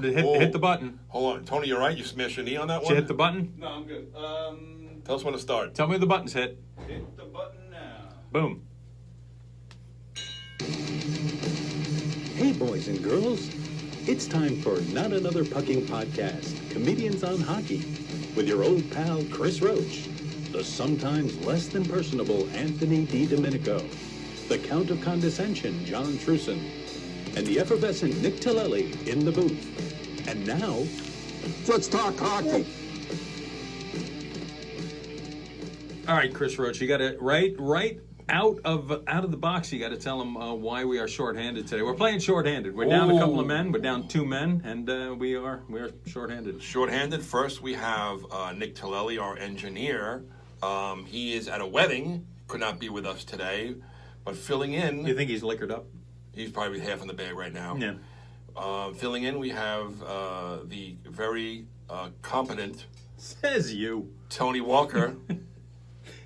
to hit the button. Hold on. Tony, you're right. You smashed your knee on that Did one? you hit the button? No, I'm good. Tell us when to start. Tell me the button's hit. Hit the button now. Boom. Hey, boys and girls. It's time for Not Another Puckn Podcast, Comedians on Hockey, with your old pal Chris Roach, the sometimes less than personable Anthony DiDomenico, the Count of Condescension, John Truson, and the effervescent Nick Tillelli in the booth. And now, let's talk hockey. All right, Chris Roach, you got to right out of the box. You got to tell them why we are shorthanded today. We're playing shorthanded. We're down a couple of men. We're down 2 men, and we are shorthanded. Shorthanded. First, we have Nick Tillelli, our engineer. He is at a wedding. Could not be with us today, but filling in. You think he's liquored up? He's probably half in the bag right now. Yeah. Filling in, we have the very competent Says you. Tony Walker.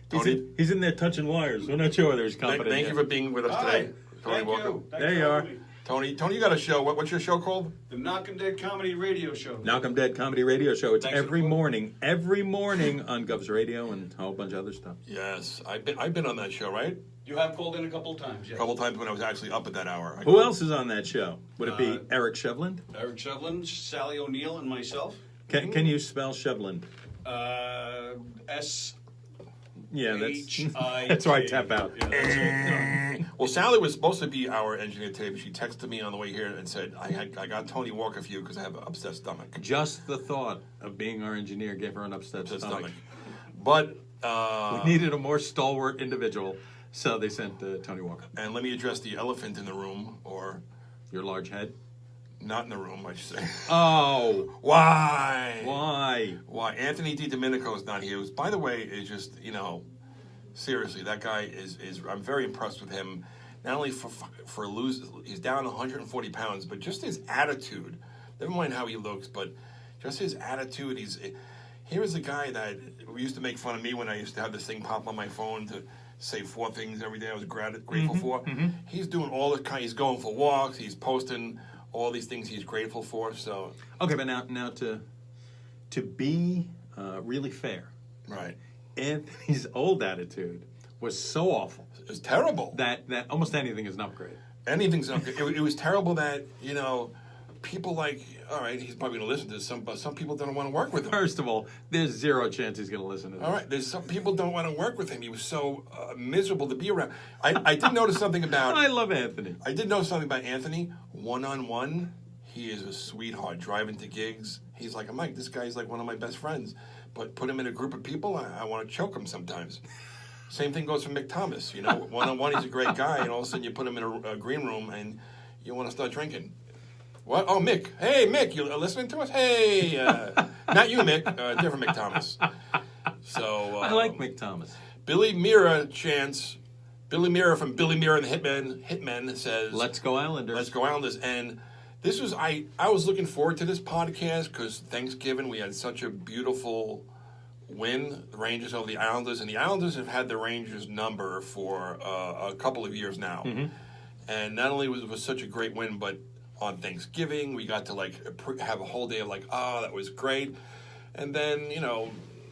Tony, He's in there touching wires. We're not sure whether he's competent. thank you for being with us today, Tony Thank Walker. you. Thanks There for you are. having me. Tony, you got a show. What's your show called? The Knock 'em Dead Comedy Radio Show. Knock 'em Dead Comedy Radio Show. It's Thanks for every the plug. morning on Gov's Radio and a whole bunch of other stuff. Yes, I've been on that show, right? You have called in a couple of times, yes. A couple times when I was actually up at that hour. Who else is on that show? Would it be Uh, Eric Shevland? Eric Shevlin, Sally O'Neill, and myself. Can you spell Shevland? S. Yeah, that's H-I-K. that's where I tap out. Yeah, that's it. Well, Sally was supposed to be our engineer today, but she texted me on the way here and said, I got Tony Walker for you because I have an upset stomach. Just the thought of being our engineer gave her an upset stomach. But, We needed a more stalwart individual, so they sent Tony Walker. and let me address the elephant in the room, or Your large head. not in the room, I should say. Oh, Why? why? Anthony DiDomenico is not here. Who's, by the way, is just, seriously, that guy is I'm very impressed with him. Not only for losing, he's down 140 pounds, but just his attitude. Never mind how he looks, but just his attitude. Here is a guy that used to make fun of me when I used to have this thing pop on my phone to say 4 things every day I was grateful for. Mm-hmm. He's doing all the kind. He's going for walks. He's posting all these things he's grateful for. So Okay, but now to be really fair, right, Anthony's old attitude was so awful it's terrible. that almost anything is an upgrade. Anything's up. It was terrible that people like. All right, he's probably going to listen to this, but some people don't want to work with him. First of all, there's zero chance he's going to listen to this. All right, there's some people don't want to work with him. He was so miserable to be around. I did notice something about. I love Anthony. I did notice something about Anthony. One-on-one, he is a sweetheart. Driving to gigs, he's like, Mike, this guy's like one of my best friends. But put him in a group of people, I want to choke him sometimes. Same thing goes for Mick Thomas. One-on-one, he's a great guy, and all of a sudden you put him in a green room and you want to start drinking. What? Oh, Mick. Hey, Mick, you listening to us? Hey, not you, Mick. Different Mick Thomas. So I like Mick Thomas. Billy Mira chants. Billy Mira from Billy Mira and the Hitmen says, Let's go Islanders. Let's go Islanders. And this was, I was looking forward to this podcast because Thanksgiving we had such a beautiful win, the Rangers over the Islanders. And the Islanders have had the Rangers number for a couple of years now. Mm-hmm. And not only was it such a great win, but on Thanksgiving, we got to have a whole day of that was great. And then,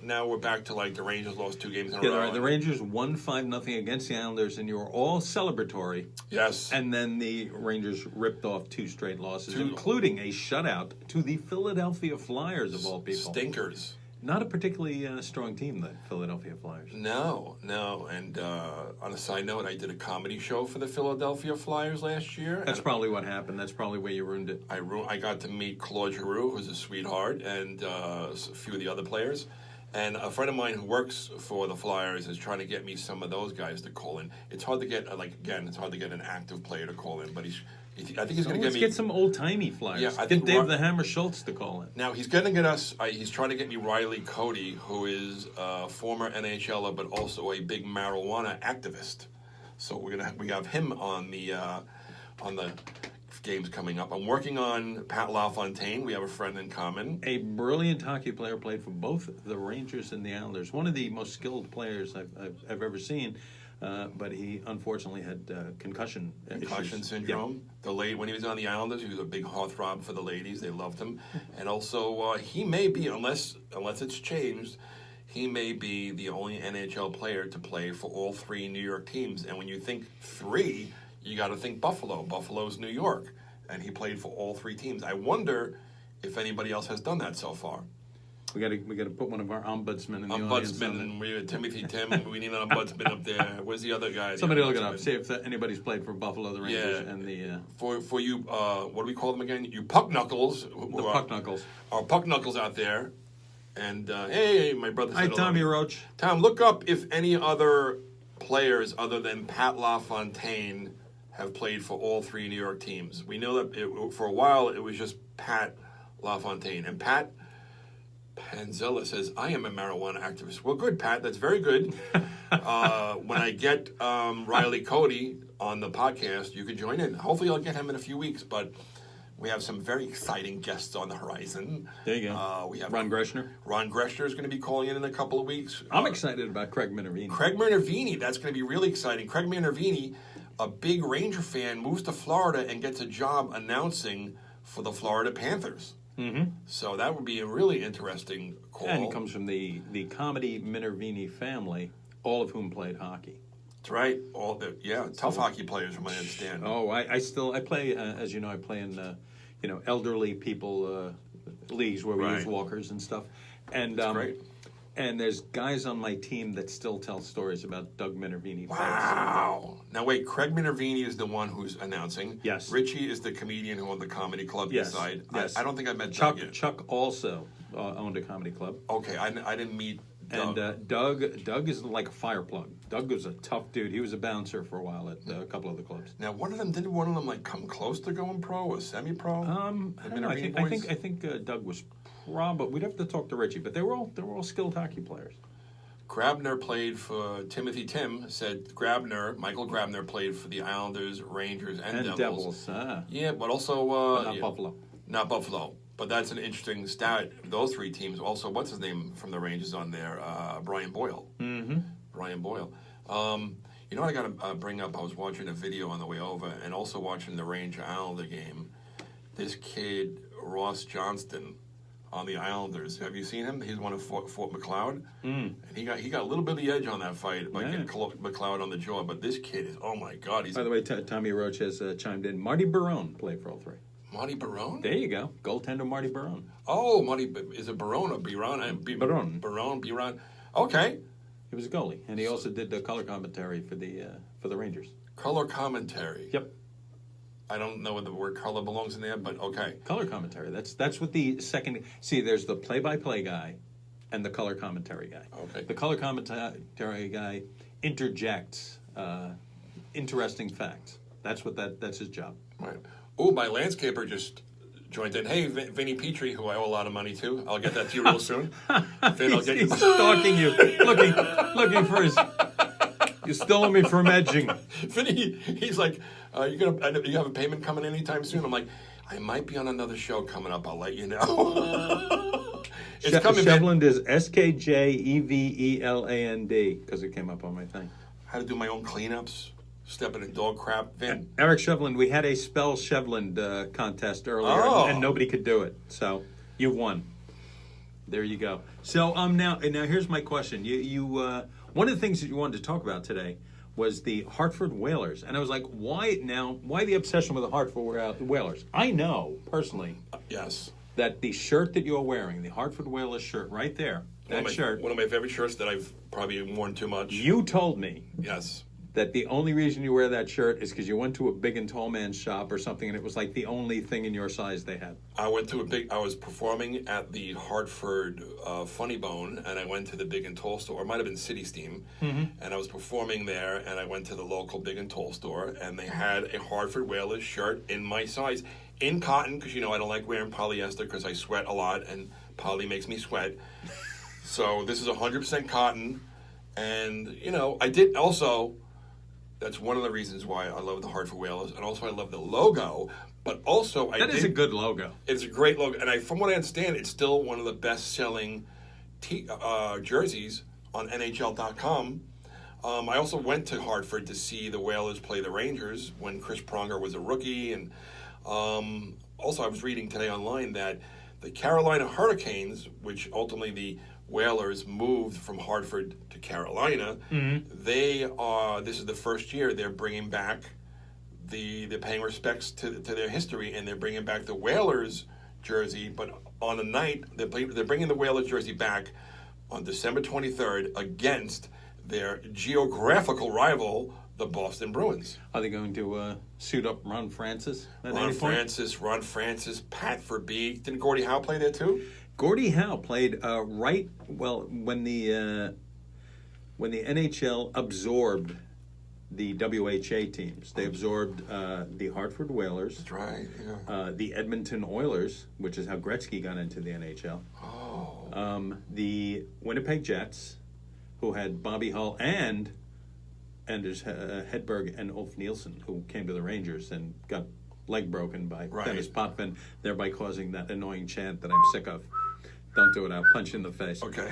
now we're back to the Rangers lost 2 games in a row. The Rangers won 5-0 against the Islanders, and you were all celebratory. Yes. And then the Rangers ripped off 2 straight losses, including a shutout to the Philadelphia Flyers, of all people. Stinkers. Not a particularly strong team, the Philadelphia Flyers. No. And on a side note, I did a comedy show for the Philadelphia Flyers last year. That's probably what happened. That's probably where you ruined it. I got to meet Claude Giroux, who's a sweetheart, and a few of the other players. And a friend of mine who works for the Flyers is trying to get me some of those guys to call in. It's hard to get, it's hard to get an active player to call in, but I think he's going to get me. Let's get some old-timey Flyers. Yeah, I get think Dave the Hammer Schultz to call in. Now, he's going to get us, he's trying to get me Riley Cody, who is a former NHLer, but also a big marijuana activist. So we have him on the games coming up. I'm working on Pat LaFontaine. We have a friend in common. A brilliant hockey player, played for both the Rangers and the Islanders. One of the most skilled players I've ever seen. but he unfortunately had concussion issues. syndrome. When he was on the Islanders, he was a big heartthrob for the ladies. They loved him, and also he may be, unless it's changed, he may be the only NHL player to play for all three New York teams. And when you think three, you got to think Buffalo. Buffalo's New York, and he played for all three teams. I wonder if anybody else has done that so far. We got to put one of our ombudsmen in the audience. Ombudsman, Timothy Tim. We need an ombudsman up there. Where's the other guy? Somebody look it up. See if anybody's played for Buffalo, the Rangers, and the. For you, what do we call them again? You puck knuckles. The puck knuckles. Our puck knuckles out there. And hey, my brother. Hi, Tommy Roach. Tom, look up if any other players other than Pat LaFontaine have played for all three New York teams. We know that for a while it was just Pat LaFontaine, and Pat Panzella says, I am a marijuana activist. Well, good, Pat. That's very good. When I get Riley Cody on the podcast, you can join in. Hopefully I'll get him in a few weeks, but we have some very exciting guests on the horizon. There you go. We have Ron Greschner. Ron Greschner is going to be calling in a couple of weeks. I'm excited about Craig Minervini. Craig Minervini, that's going to be really exciting. Craig Minervini, a big Ranger fan, moves to Florida and gets a job announcing for the Florida Panthers. Mm-hmm. So that would be a really interesting call. And he comes from the comedy Minervini family, all of whom played hockey. That's right. Tough hockey players, from what I understand. Oh, I play, as you know, I play in, elderly people leagues where we use walkers and stuff. And That's great. And there's guys on my team that still tell stories about Doug Minervini. Wow. Now, wait, Craig Minervini is the one who's announcing. Yes. Richie is the comedian who owned the comedy club inside. Yes. I don't think I met Chuck. Doug yet. Chuck also owned a comedy club. Okay, I didn't meet Doug. And Doug is like a fire plug. Doug was a tough dude. He was a bouncer for a while at a couple of the clubs. Now, did one of them like come close to going pro or semi-pro? I don't know. I think Doug was but we'd have to talk to Richie. But they were all skilled hockey players. Grabner played for Timothy Tim. Said Michael Grabner played for the Islanders, Rangers, and Devils. Yeah, but also not Buffalo. Not Buffalo. But that's an interesting stat. Those three teams. Also, what's his name from the Rangers on there? Brian Boyle. Mm-hmm. Brian Boyle. You know what I got to bring up? I was watching a video on the way over, and also watching the Ranger Islander game. This kid Ross Johnston on the Islanders. Have you seen him? He's one of Fort McLeod. And he got a little bit of the edge on that fight by getting McLeod on the jaw. But this kid is, oh my God. By the way, Tommy Roach has chimed in. Marty Barone played for all three. Marty Barone? There you go. Goaltender Marty Barone. Oh, is it Barone or Biron? Barone. Biron. Okay. He was a goalie. And he also did the color commentary for the Rangers. Color commentary? Yep. I don't know whether the word color belongs in there, but okay. Color commentary. That's what the second... See, there's the play-by-play guy and the color commentary guy. Okay. The color commentary guy interjects interesting facts. That's his job. Right. Oh, my landscaper just joined in. Hey, Vinny Petrie, who I owe a lot of money to. I'll get that to you real soon. Vin, I'll get He's stalking you, looking for his... You still owe me from edging. Vinny, he's like, you have a payment coming anytime soon? I'm like, I might be on another show coming up. I'll let you know. It's coming. Shevland is SKJEVELAND because it came up on my thing. How to do my own cleanups, stepping in dog crap. Vin. Eric Shevland, we had a spell Shevland contest earlier, and nobody could do it. So you won. There you go. So now here's my question. You one of the things that you wanted to talk about today was the Hartford Whalers. And I was like, why the obsession with the Hartford Whalers? I know, personally, yes, that the shirt that you're wearing, the Hartford Whalers shirt right there, shirt. One of my favorite shirts that I've probably worn too much. You told me. Yes. That the only reason you wear that shirt is because you went to a big and tall man's shop or something, and it was like the only thing in your size they had. I was performing at the Hartford Funny Bone, and I went to the Big and Tall store. It might have been City Steam. Mm-hmm. And I was performing there, and I went to the local Big and Tall store, and they had a Hartford Whalers shirt in my size, in cotton, because, I don't like wearing polyester because I sweat a lot, and poly makes me sweat. So this is 100% cotton, and, I did also... That's one of the reasons why I love the Hartford Whalers, and also I love the logo. But also, that is a good logo. It's a great logo, and from what I understand, it's still one of the best-selling jerseys on NHL.com. I also went to Hartford to see the Whalers play the Rangers when Chris Pronger was a rookie. And also, I was reading today online that the Carolina Hurricanes, which ultimately the Whalers moved from Hartford to Carolina, this is the first year they're bringing back they're paying respects to their history, and they're bringing back the Whalers jersey. But on the night they're bringing the Whalers jersey back on December 23rd against their geographical rival, the Boston Bruins. Are they going to suit up Ron Francis? Ron Francis, Pat Verbeek. Didn't Gordie Howe play there too? Gordie Howe played when the NHL absorbed the WHA teams. They absorbed the Hartford Whalers. That's right. Yeah. The Edmonton Oilers, which is how Gretzky got into the NHL. Oh. The Winnipeg Jets, who had Bobby Hull and Anders Hedberg and Ulf Nielsen, who came to the Rangers and got leg broken by Dennis Potvin, thereby causing that annoying chant that I'm sick of. Don't do it, I'll punch you in the face. Okay.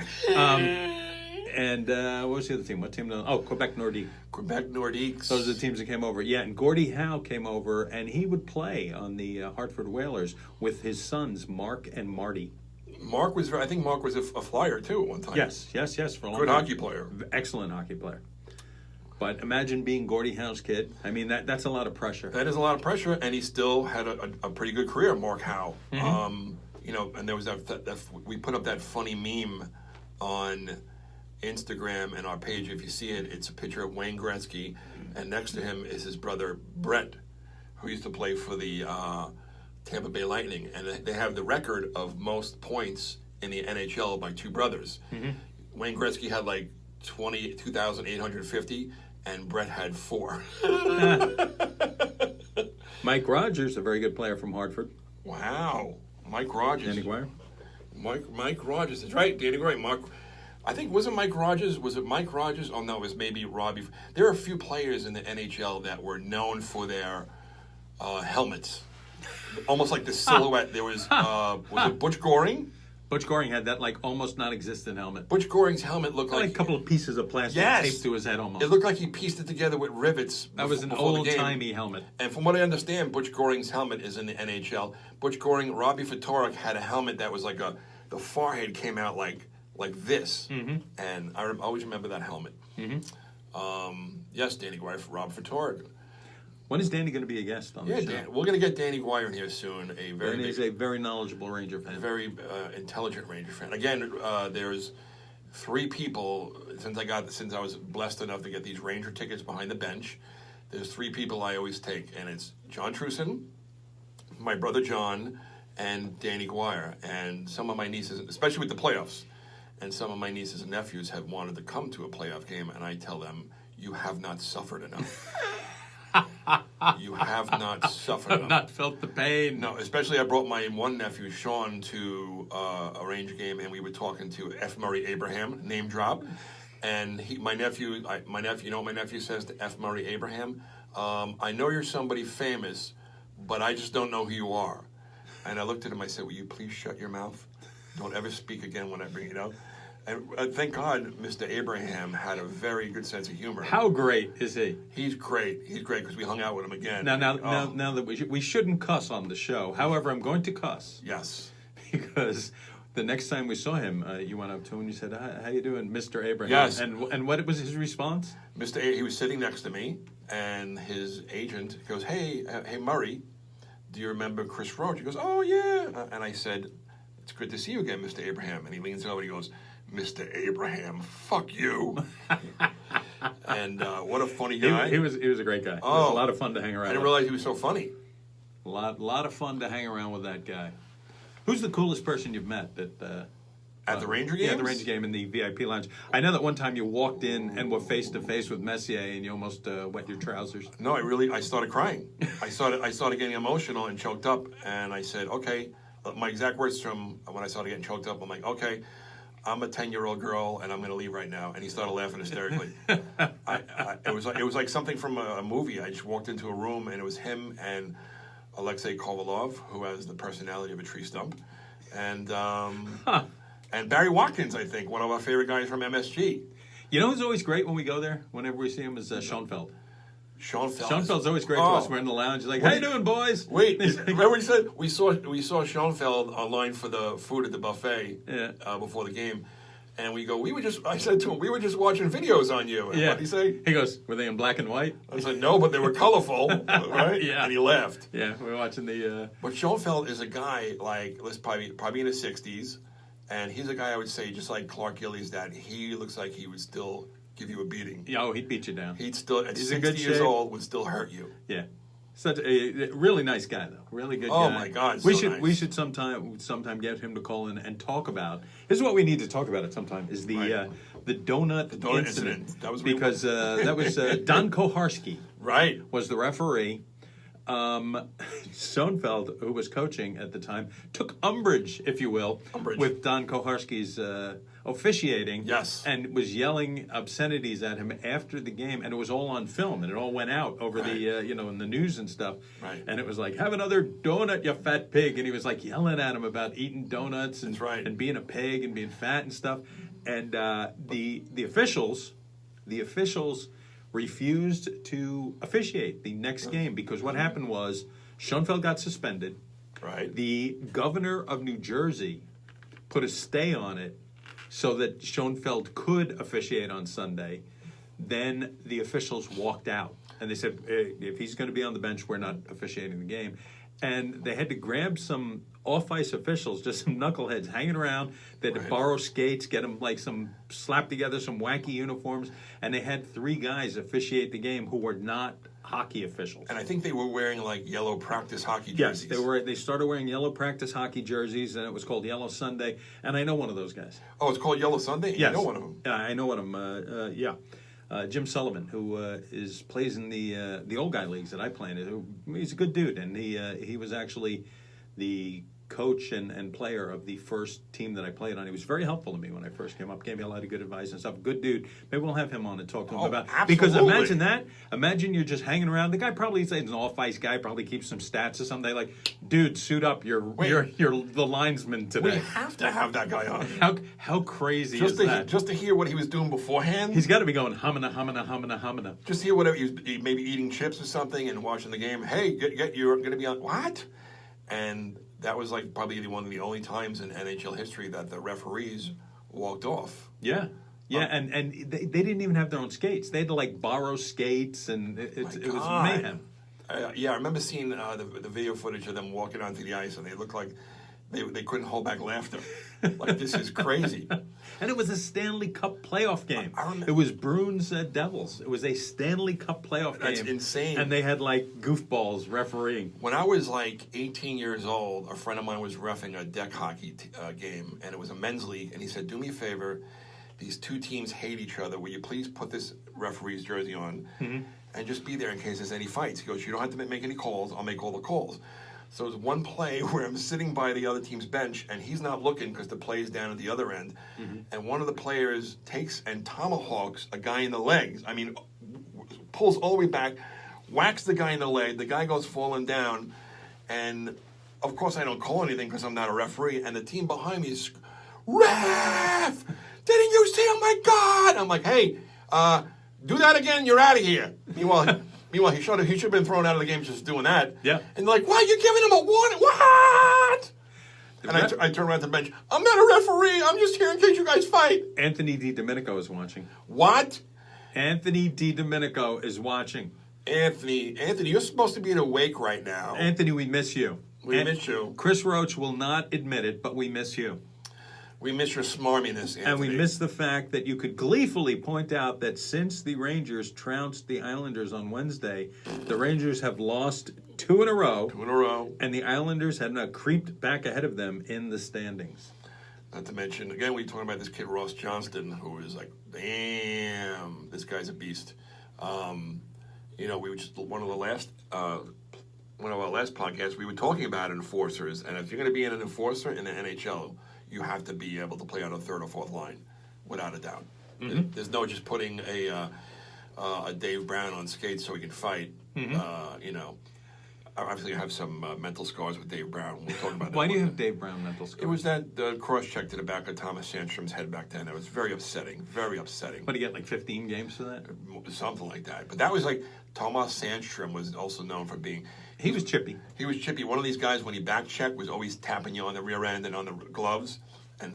And what was the other team? What team? Quebec Nordique. Quebec Nordiques. Those are the teams that came over. Yeah, and Gordie Howe came over, and he would play on the Hartford Whalers with his sons, Mark and Marty. I think Mark was a flyer too at one time. Yes, for a long Good time. hockey player. Excellent hockey player. But imagine being Gordie Howe's kid. I mean, that's a lot of pressure. That is a lot of pressure, and he still had a pretty good career, Mark Howe. And there was that we put up that funny meme on Instagram and our page. If you see it, it's a picture of Wayne Gretzky, and next to him is his brother Brett, who used to play for the Tampa Bay Lightning, and they have the record of most points in the NHL by two brothers. Wayne Gretzky had like 22,850, and Brett had 4. Mike Rogers, a very good player from Hartford. Wow, Mike Rogers. Danny Guire. Mike Rogers. That's right, Danny Guire. I think wasn't Mike Rogers. Was it Mike Rogers? Oh no, it was maybe Robbie. There are a few players in the NHL that were known for their helmets, almost like the silhouette. There was it Butch Goring? Butch Goring had that almost non-existent helmet. Butch Goring's helmet looked like a couple of pieces of plastic taped to his head almost. It looked like he pieced it together with rivets. That was an old-timey helmet. And from what I understand, Butch Goring's helmet is in the NHL. Butch Goring, Robbie Ftorek had a helmet that was the forehead came out like this. And I always remember that helmet. Yes, Danny Guire for Rob Ftorek. When is Danny going to be a guest on the show? We're going to get Danny Guire in here soon. He's a very knowledgeable Ranger fan. A very intelligent Ranger fan. Again, there's 3 people since I was blessed enough to get these Ranger tickets behind the bench. There's 3 people I always take, and it's John Truson, my brother John, and Danny Guire. And some of my nieces, especially with the playoffs, and some of my nieces and nephews have wanted to come to a playoff game, and I tell them, you have not suffered enough. You have not suffered enough. Not felt the pain. No, especially I brought my one nephew, Sean, to a Ranger game, and we were talking to F. Murray Abraham, name drop. And my nephew, you know what my nephew says to F. Murray Abraham? I know you're somebody famous, but I just don't know who you are. And I looked at him, I said, will you please shut your mouth? Don't ever speak again when I bring it up. And thank God Mr. Abraham had a very good sense of humor. How great is he? He's great. He's great because we hung out with him again. Now that we shouldn't cuss on the show. However, I'm going to cuss. Yes. Because the next time we saw him, you went up to him and you said, how you doing, Mr. Abraham? Yes. And what was his response? He was sitting next to me, and his agent goes, hey Murray, do you remember Chris Roach? He goes, oh, yeah. And I said, it's good to see you again, Mr. Abraham. And he leans over and he goes, Mr. Abraham, fuck you. And what a funny guy. He was a great guy. It was a lot of fun to hang around with. I didn't realize he was so funny. A lot of fun to hang around with that guy. Who's the coolest person you've met at the Ranger games? Yeah, the Ranger game in the VIP lounge. I know that one time you walked in and were face to face with Messier and you almost wet your trousers. No, I started crying. I started getting emotional and choked up, and I said, okay. My exact words from when I started getting choked up, I'm like, okay, I'm a 10-year-old girl and I'm going to leave right now. And he started laughing hysterically. It was like something from a movie. I just walked into a room and it was him and Alexei Kovalov, who has the personality of a tree stump, and Barry Watkins, I think, one of our favorite guys from MSG. You know who's always great when we go there? Whenever we see him is Schoenfeld. Schoenfeld. Schoenfeld's always great to us. We're in the lounge. He's like, "How you doing, boys?" Wait, remember what he said? We saw Schoenfeld online for the food at the buffet before the game. And I said to him, we were just watching videos on you. And what did he say? He goes, "Were they in black and white?" I said, "No, but they were colorful." Right? Yeah. And he laughed. Yeah, we were watching the... But Schoenfeld is a guy, like, let's probably in his 60s. And he's a guy, I would say, just like Clark Gillies, that he looks like he would still give you a beating. Oh, he'd beat you down. He'd still, at He's 60 in good years shape. old, would still hurt you. Yeah. Such a really nice guy, though. Really good guy. Oh, my God, We so should nice. we should sometime get him to call in and talk about. This is what we need to talk about at some time. Is the donut incident. That was because that was Don Koharski Right. was the referee. Schoenfeld, who was coaching at the time, took umbrage, if you will, with Don Koharski's officiating. Yes. And was yelling obscenities at him after the game, and it was all on film, and it all went out over the, in the news and stuff. Right. And it was like, "Have another donut, you fat pig," and he was like yelling at him about eating donuts and and being a pig and being fat and stuff. And the officials refused to officiate the next game because what happened was Schoenfeld got suspended. Right. The governor of New Jersey put a stay on it so that Schoenfeld could officiate on Sunday. Then the officials walked out and they said, if he's going to be on the bench, we're not officiating the game. And they had to grab some off-ice officials, just some knuckleheads hanging around. They had to borrow skates, get them slap together some wacky uniforms, and they had 3 guys officiate the game who were not hockey officials. And I think they were wearing yellow practice hockey jerseys. Yes, they started wearing yellow practice hockey jerseys, and it was called Yellow Sunday. And I know one of those guys. Oh, it's called Yellow Sunday? Yes, You know one of them. I know one of them. Jim Sullivan, who plays in the old guy leagues that I play in. He's a good dude, and he was actually the coach and player of the first team that I played on. He was very helpful to me when I first came up. Gave me a lot of good advice and stuff. Good dude. Maybe we'll have him on and talk to him about. Absolutely. Because imagine that. Imagine you're just hanging around. The guy probably is an off-ice guy. Probably keeps some stats or something. Like, dude, suit up. You're the linesman today. We have to have that guy on. How crazy is that? Just to hear what he was doing beforehand. He's got to be going humana, humana, humana, humana. Just hear whatever he was maybe eating chips or something and watching the game. Hey, you're going to be on what? And that was probably one of the only times in NHL history that the referees walked off. Yeah. Yeah, and they didn't even have their own skates. They had to borrow skates, and it was mayhem. I remember seeing the video footage of them walking onto the ice, and they looked like they couldn't hold back laughter. This is crazy. And it was a Stanley Cup playoff game. I remember. It was Bruins Devils. It was a Stanley Cup playoff game. That's insane. And they had goofballs refereeing. When I was 18 years old, a friend of mine was reffing a deck hockey game, and it was a men's league, and he said, "Do me a favor, these 2 teams hate each other. Will you please put this referee's jersey on and just be there in case there's any fights?" He goes, "You don't have to make any calls. I'll make all the calls." So there's one play where I'm sitting by the other team's bench, and he's not looking because the play is down at the other end. And one of the players takes and tomahawks a guy in the legs. I mean, pulls all the way back, whacks the guy in the leg. The guy goes falling down. And, of course, I don't call anything because I'm not a referee. And the team behind me is, "Ref! Didn't you see? Oh, my God!" I'm like, "Hey, do that again. You're out of here." Meanwhile, he should have been thrown out of the game just doing that. Yeah. And why are you giving him a warning? What? And I turn around to the bench. "I'm not a referee. I'm just here in case you guys fight." Anthony DiDomenico is watching. What? Anthony DiDomenico is watching. Anthony, you're supposed to be in a wake right now. Anthony, we miss you. We miss you. Chris Roach will not admit it, but we miss you. We miss your smarminess, Anthony. And we miss the fact that you could gleefully point out that since the Rangers trounced the Islanders on Wednesday, the Rangers have lost 2 in a row. 2 in a row. And the Islanders have now creeped back ahead of them in the standings. Not to mention, again, we talking about this kid Ross Johnston, who is damn, this guy's a beast. We were just one of our last podcasts. We were talking about enforcers, and if you're going to be an enforcer in the NHL, you have to be able to play on a 3rd or 4th line, without a doubt. There's no just putting a Dave Brown on skates so he can fight. obviously I have some mental scars with Dave Brown. We'll talk about that. Why do you one have day. Dave Brown mental scars? It was that cross check to the back of Thomas Sandstrom's head back then. It was very upsetting. Very upsetting. What, do you get like 15 games for that? Something like that. But that was like Thomas Sandstrom was also known for being. He was chippy. He was chippy. One of these guys when he back checked was always tapping you on the rear end and on the gloves, and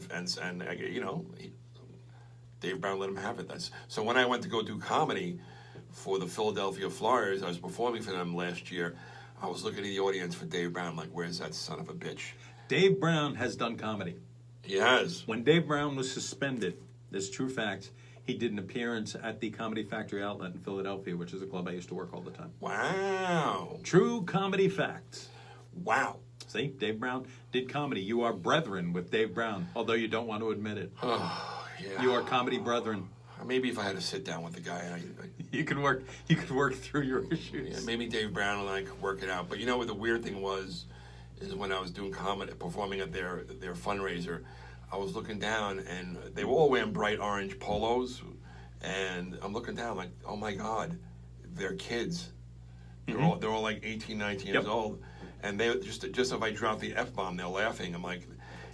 Dave Brown let him have it. So when I went to go do comedy for the Philadelphia Flyers, I was performing for them last year. I was looking at the audience for Dave Brown, like, where's that son of a bitch? Dave Brown has done comedy. He has. When Dave Brown was suspended, this true fact, he did an appearance at the Comedy Factory Outlet in Philadelphia, which is a club I used to work all the time. Wow. True comedy facts. Wow. See, Dave Brown did comedy. You are brethren with Dave Brown, although you don't want to admit it. Oh, yeah. You are comedy brethren. Maybe if I had to sit down with the guy, You could work through your issues. yeah, maybe Dave Brown and I could work it out. But you know what the weird thing was, is when I was doing comedy, performing at their fundraiser, I was looking down and they were all wearing bright orange polos, and I'm looking down like, oh my God, they're kids. They're all like 18, 19 years old, and they just if I drop the F-bomb, they're laughing. I'm like,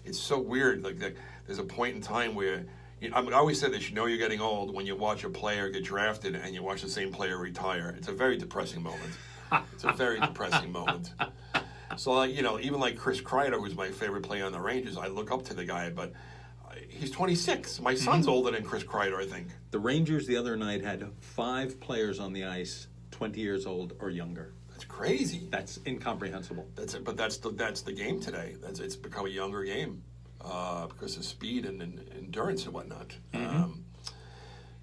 it's so weird. Like there's a point in time where. I always say this, you're getting old when you watch a player get drafted and you watch the same player retire. It's a very depressing moment. It's a very depressing moment. So, like, even like Chris Kreider, who's my favorite player on the Rangers, I look up to the guy, but he's 26. My son's older than Chris Kreider, I think. The Rangers the other night had 5 players on the ice, 20 years old or younger. That's crazy. That's incomprehensible. That's it. But that's the game today. It's become a younger game. Because of speed and endurance and whatnot.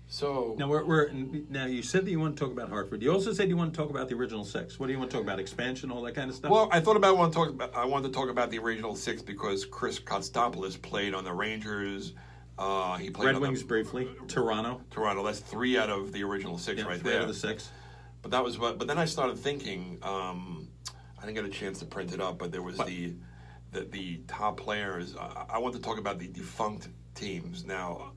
So now you said that you want to talk about Hartford. You also said you want to talk about the original 6. What do you want to talk about? Expansion, all that kind of stuff? well, I thought about I wanted to talk about the original 6 because Chris Kotsopolous played on the Rangers. He played Red on Wings briefly. Toronto. That's 3 out of the original 6 right 3 there. out of the 6. But that was what. But then I started thinking. I didn't get a chance to print it up, but there was the top players. I want to talk about the defunct teams. Now,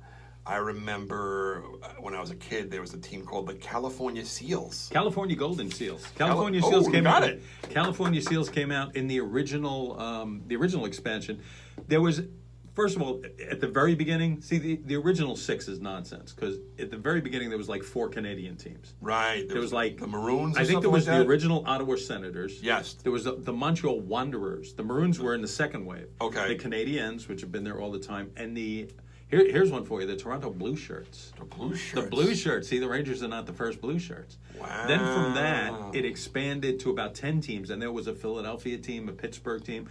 I remember when I was a kid, there was a team called the California Seals. California Golden Seals. California Seals came got out. it. California Seals came out in the original expansion. There was, first of all, at the very beginning. See, the original 6 is nonsense because at the very beginning there was like 4 Canadian teams. Right. There was like the Maroons. I think there was like the that? original Ottawa Senators. Yes. There was the Montreal Wanderers. The Maroons were in the second wave. Okay. The Canadiens, which have been there all the time, and here's one for you: the Toronto Blue Shirts. The Blue Shirts. The Blue Shirts. See, the Rangers are not the first Blue Shirts. Wow. Then from that, it expanded to about 10 teams, and there was a Philadelphia team, a Pittsburgh team,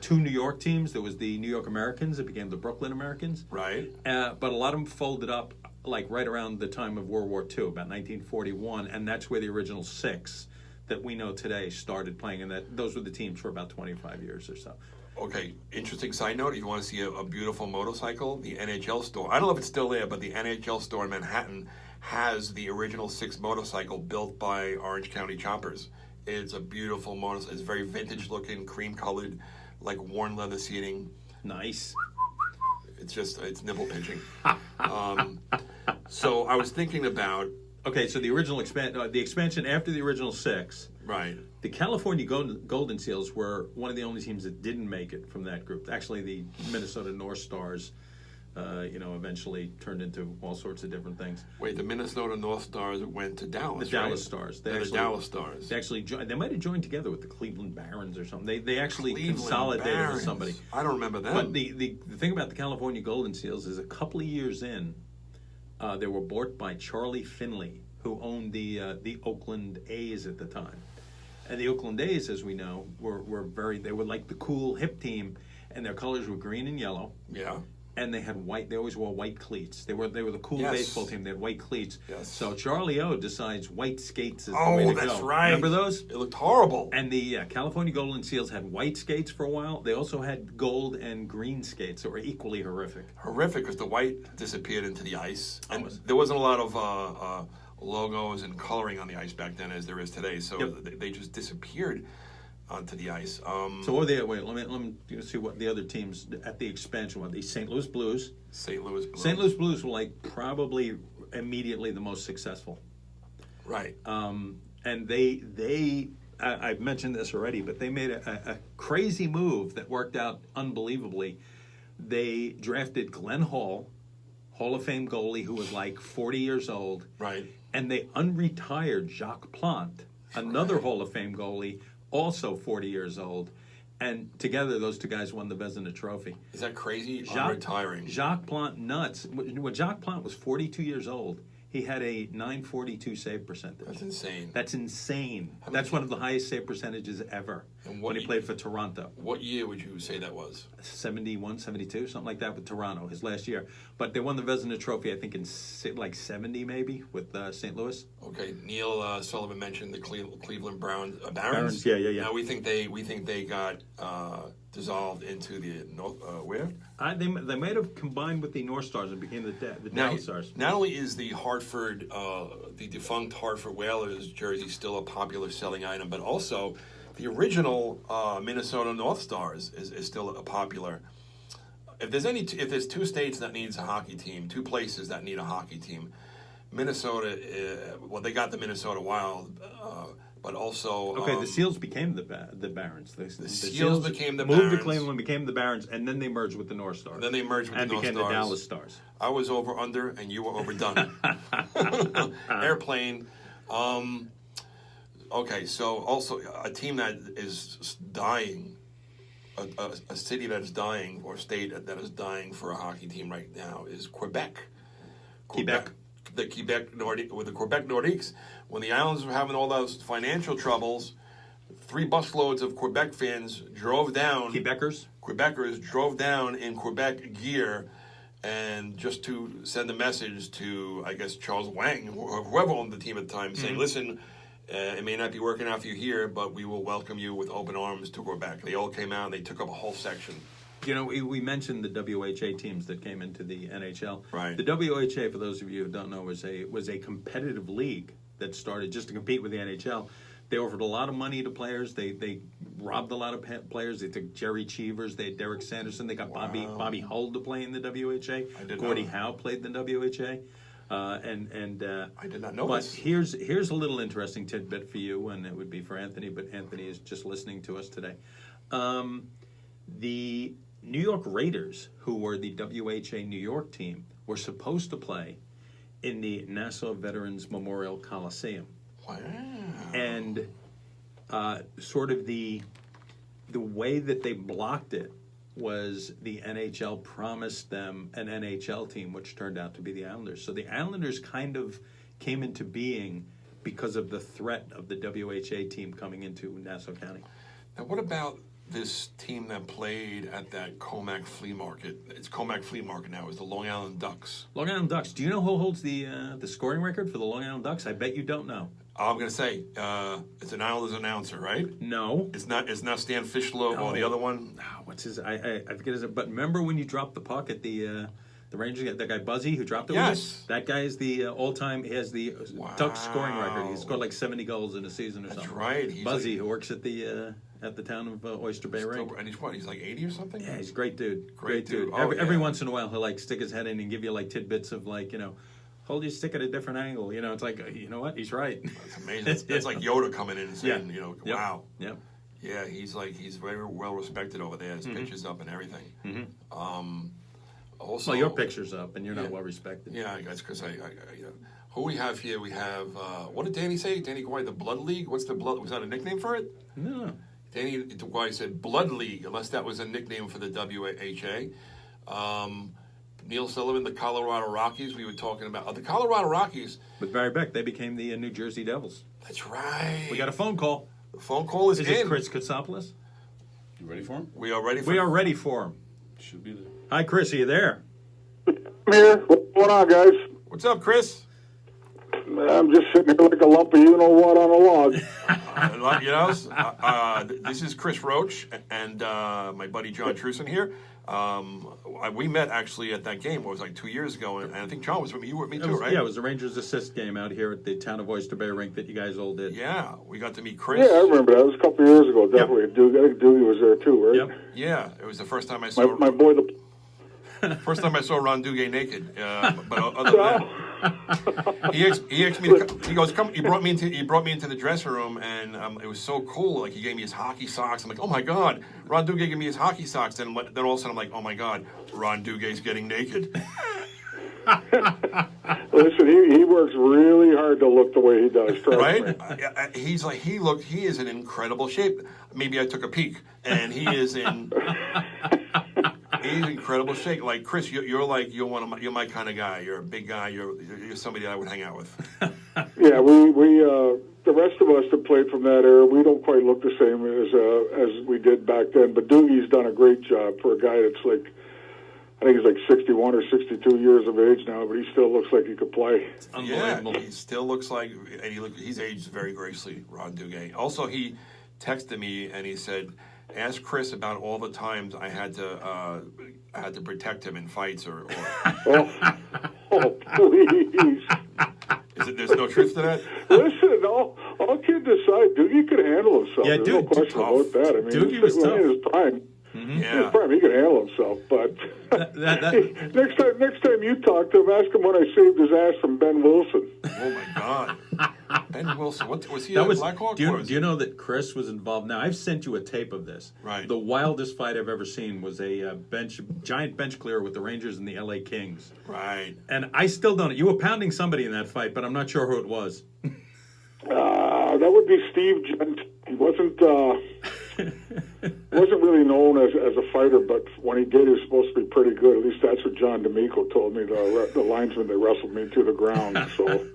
2 New York teams. There was the New York Americans. It became the Brooklyn Americans. Right. But a lot of them folded up like right around the time of World War II, about 1941, and that's where the original 6 that we know today started playing, and those were the teams for about 25 years or so. Okay, interesting side note. If you want to see a beautiful motorcycle, the NHL store. I don't know if it's still there, but the NHL store in Manhattan has the original 6 motorcycle built by Orange County Choppers. It's a beautiful motorcycle. It's very vintage looking, cream colored, like worn leather seating. Nice. It's nipple pinching. So I was thinking about. Okay, so the original expansion after the original 6. Right. The California Golden Seals were one of the only teams that didn't make it from that group. Actually, the Minnesota North Stars, eventually turned into all sorts of different things. Wait, the Minnesota North Stars went to Dallas. The Dallas right? Stars. The Dallas Stars. They actually they might have joined together with the Cleveland Barons or something. They actually Cleveland consolidated Barons. with somebody. I don't remember them. But the thing about the California Golden Seals is a couple of years in, they were bought by Charlie Finley, who owned the Oakland A's at the time. And the Oakland A's, as we know, they were like the cool hip team, and their colors were green and yellow. Yeah. And they had white. They always wore white cleats. They were the cool baseball team. They had white cleats. Yes. So Charlie O decides white skates is the way to go. Oh, that's right. Remember those? It looked horrible. And the California Golden Seals had white skates for a while. They also had gold and green skates that were equally horrific. Horrific because the white disappeared into the ice, and there wasn't a lot of logos and coloring on the ice back then as there is today. So they just disappeared onto the ice. So what were they? Wait, let me see what the other teams at the expansion were. The St. Louis Blues. St. Louis Blues. St. Louis Blues were like probably immediately the most successful. Right. And they I've mentioned this already, but they made a crazy move that worked out unbelievably. They drafted Glenn Hall, Hall of Fame goalie, who was like 40 years old. Right. And they unretired Jacques Plante, another Hall of Fame goalie, also 40 years old. And together, those two guys won the Vezina Trophy. Is that crazy? Jacques, Unretiring. Jacques Plante, nuts. When Jacques Plante was 42 years old, he had a .942 save percentage. That's insane. That's insane. That's one of the highest save percentages ever And when he played for Toronto. What year would you say that was? 71, 72, something like that with Toronto, his last year. But they won the Vezina Trophy, I think, in like 70 maybe with St. Louis. Okay, Neil Sullivan mentioned the Cleveland Barons. Barons, yeah. Now we think they got dissolved into the North. Where? They might have combined with the North Stars and became the Dallas Stars. Not only is the the defunct Hartford Whalers jersey still a popular selling item, but also the original Minnesota North Stars is still a popular. If there's two states that needs a hockey team, two places that need a hockey team, Minnesota. They got the Minnesota Wild. But also, the Seals became the Barons. The Seals became the moved Barons. to Cleveland, became the Barons, and then they merged with the North Stars. And then they merged with the North Stars. And became the Dallas Stars. I was over under, and you were overdone. Airplane. Okay, so also a team that is dying, a city that is dying, or state that is dying for a hockey team right now is Quebec. The Quebec Nordic with the Quebec Nordiques. When the Islanders were having all those financial troubles, 3 busloads of Quebec fans drove down. Quebecers drove down in Quebec gear, and just to send a message to, I guess, Charles Wang, or whoever owned the team at the time, saying, "Listen, it may not be working out for you here, but we will welcome you with open arms to Quebec." They all came out and they took up a whole section. You know, we mentioned the WHA teams that came into the NHL. Right. The WHA, for those of you who don't know, was a competitive league that started just to compete with the NHL. They offered a lot of money to players. They robbed a lot of players. They took Jerry Cheevers. They had Derek Sanderson. They got Bobby Hull to play in the WHA. Gordie Howe played in the WHA. I did not know but this. Here's a little interesting tidbit for you, and it would be for Anthony, but Anthony is just listening to us today. The New York Raiders, who were the WHA New York team, were supposed to play in the Nassau Veterans Memorial Coliseum. Wow. And sort of the way that they blocked it was the NHL promised them an NHL team, which turned out to be the Islanders. So the Islanders kind of came into being because of the threat of the WHA team coming into Nassau County. Now, what about this team that played at that Comac Flea Market? It's Comac Flea Market now. It's the Long Island Ducks. Long Island Ducks. Do you know who holds the scoring record for the Long Island Ducks? I bet you don't know. I'm going to say it's an Islanders announcer, right? No. It's not Stan Fischler or the other one? What's his? I forget his. But remember when you dropped the puck at the Rangers? That guy Buzzy who dropped it. Yes. That guy is the all-time. He has the Ducks scoring record. He scored like 70 goals in a season or something. That's right. He's Buzzy, who works at the town of Oyster Bay Rink. And he's what? He's like 80 or something? Yeah, he's a great dude. Great dude. Every once in a while, he'll like stick his head in and give you like tidbits of like, hold your stick at a different angle. It's like, you know what? He's right. That's amazing. That's like Yoda coming in and saying, wow. Yep. Yeah, he's very well respected over there. His picture's up and everything. Mm-hmm. Also, well, your picture's up and you're not well respected. Yeah, I guess because who we have here? We have what did Danny say? Danny Guay, the Blood League. What's the Blood? Was that a nickname for it? No. Danny Guay said Blood League, unless that was a nickname for the WHA. Neil Sullivan, the Colorado Rockies. We were talking about the Colorado Rockies. With Barry Beck, they became the New Jersey Devils. That's right. We got a phone call. The phone call is in. Is it Chris Kotsopolous? You ready for him? We are ready for We are ready for him. Should be there. Hi, Chris. Are you there? I'm here. What's going on, guys? What's up, Chris? I'm just sitting here like a lump of you-know-what on a log. This is Chris Roach and my buddy John Truson here. We met actually at that game. It was like 2 years ago, and I think John was with me. You were with me too, right? Yeah, it was the Rangers assist game out here at the town of Oyster Bay Rink that you guys all did. Yeah, we got to meet Chris. Yeah, I remember that. It was a couple of years ago. Definitely. Yep. Doogie was there too, right? Yep. Yeah, it was the first time I saw my boy, the First time I saw Ron Duguay naked. But other than that, he asked me. He goes, "Come." He brought me into the dressing room, and it was so cool. Like he gave me his hockey socks. I'm like, "Oh my God, Ron Duguay gave me his hockey socks." Then all of a sudden, I'm like, "Oh my God, Ron Dugay's getting naked." Listen, he works really hard to look the way he does. Right? Me. He is in incredible shape. Maybe I took a peek, and he is in. He's in incredible shape. Like Chris, you're my kind of guy. You're a big guy. You're somebody that I would hang out with. Yeah, we the rest of us that played from that era, we don't quite look the same as we did back then. But Doogie's done a great job for a guy that's like, I think he's like 61 or 62 years of age now, but he still looks like he could play. It's unbelievable. Yeah, he still looks like, and he's aged very gracefully, Ron Duguay. Also, he texted me and he said, "Ask Chris about all the times I had to protect him in fights or." Oh, please. There's no truth to that? Listen, all kids aside, Doogie could handle himself. Yeah, There's no question about that. I mean, Doogie was tough. In his prime. Mm-hmm. In his prime, he could handle himself. But next time you talk to him, ask him when I saved his ass from Ben Wilson. Oh my God, Ben Wilson. What was he? Blackhawk? Do you know that Chris was involved? Now I've sent you a tape of this. Right. The wildest fight I've ever seen was a giant bench clearer with the Rangers and the LA Kings. Right. And I still don't. You were pounding somebody in that fight, but I'm not sure who it was. That would be Steve Gent. He wasn't really known as a fighter, but when he did, he was supposed to be pretty good. At least that's what John D'Amico told me. The linesman that wrestled me to the ground. So,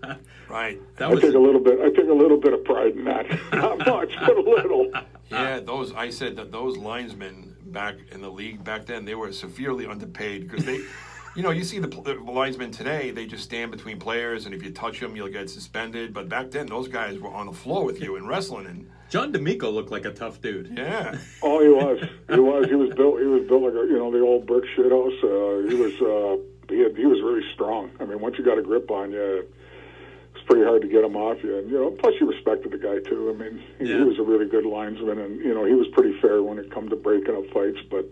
right. I take a little bit of pride in that. Not much, but a little. Yeah, I said that those linesmen back in the league back then, they were severely underpaid because they. You know, you see the linesmen today, they just stand between players, and if you touch them, you'll get suspended. But back then, those guys were on the floor with you and wrestling. And John D'Amico looked like a tough dude. Yeah. Oh, he was. He was built like the old brick shit house. He was really strong. I mean, once you got a grip on you, it's pretty hard to get him off you. And plus, you respected the guy too. I mean, he was a really good linesman, and he was pretty fair when it come to breaking up fights. But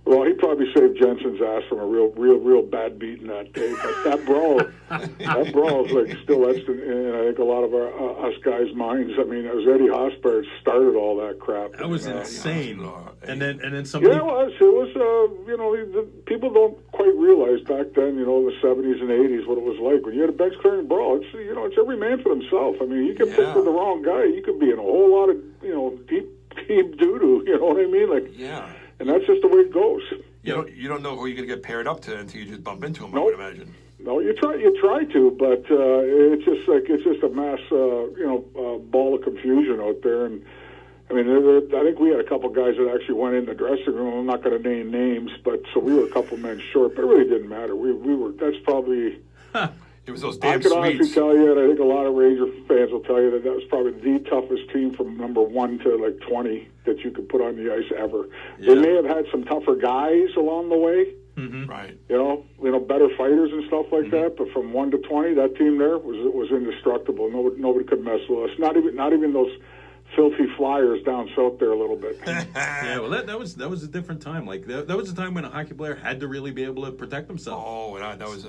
well, he probably saved Jensen's ass from a real bad beating that day. But that brawl is like still etched in I think a lot of us guys' minds. I mean, it was Eddie Hosper started all that crap. That was insane. And then somebody. Yeah, it was. People don't quite realize back then, in the 70s and 80s, what it was like when you had a bench clearing brawl. It's every man for themselves. I mean, you can pick with the wrong guy, you could be in a whole lot of deep doo doo. You know what I mean? Like yeah. And that's just the way it goes. You don't know who you're going to get paired up to until you just bump into him. I would imagine. No, you try to, but it's just a mass ball of confusion out there. And I mean, I think we had a couple guys that actually went in the dressing room. I'm not going to name names, but so we were a couple men short, but it really didn't matter. We were. That's probably. It was those damn I can honestly Swedes. tell you, and I think a lot of Ranger fans will tell you that was probably the toughest team from number 1 to like 20 that you could put on the ice ever. Yeah. They may have had some tougher guys along the way, Right. Better fighters and stuff like that. But from 1 to 20, that team there was indestructible. Nobody could mess with us. Not even those filthy Flyers down south there a little bit. Yeah, well, that was a different time. Like that was a time when a hockey player had to really be able to protect himself. Oh, that was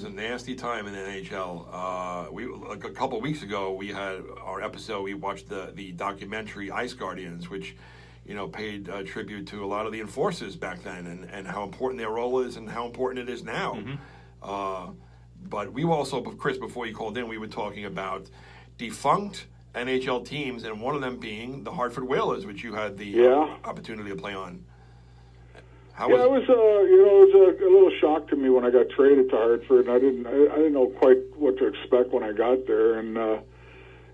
a nasty time in the NHL. A couple of weeks ago, we had our episode. We watched the documentary Ice Guardians, which paid tribute to a lot of the enforcers back then and how important their role is and how important it is now. But we were also, Chris, before you called in, we were talking about defunct NHL teams, and one of them being the Hartford Whalers, which you had the opportunity to play on. It was a little shock to me when I got traded to Hartford, and I didn't know quite what to expect when I got there. And I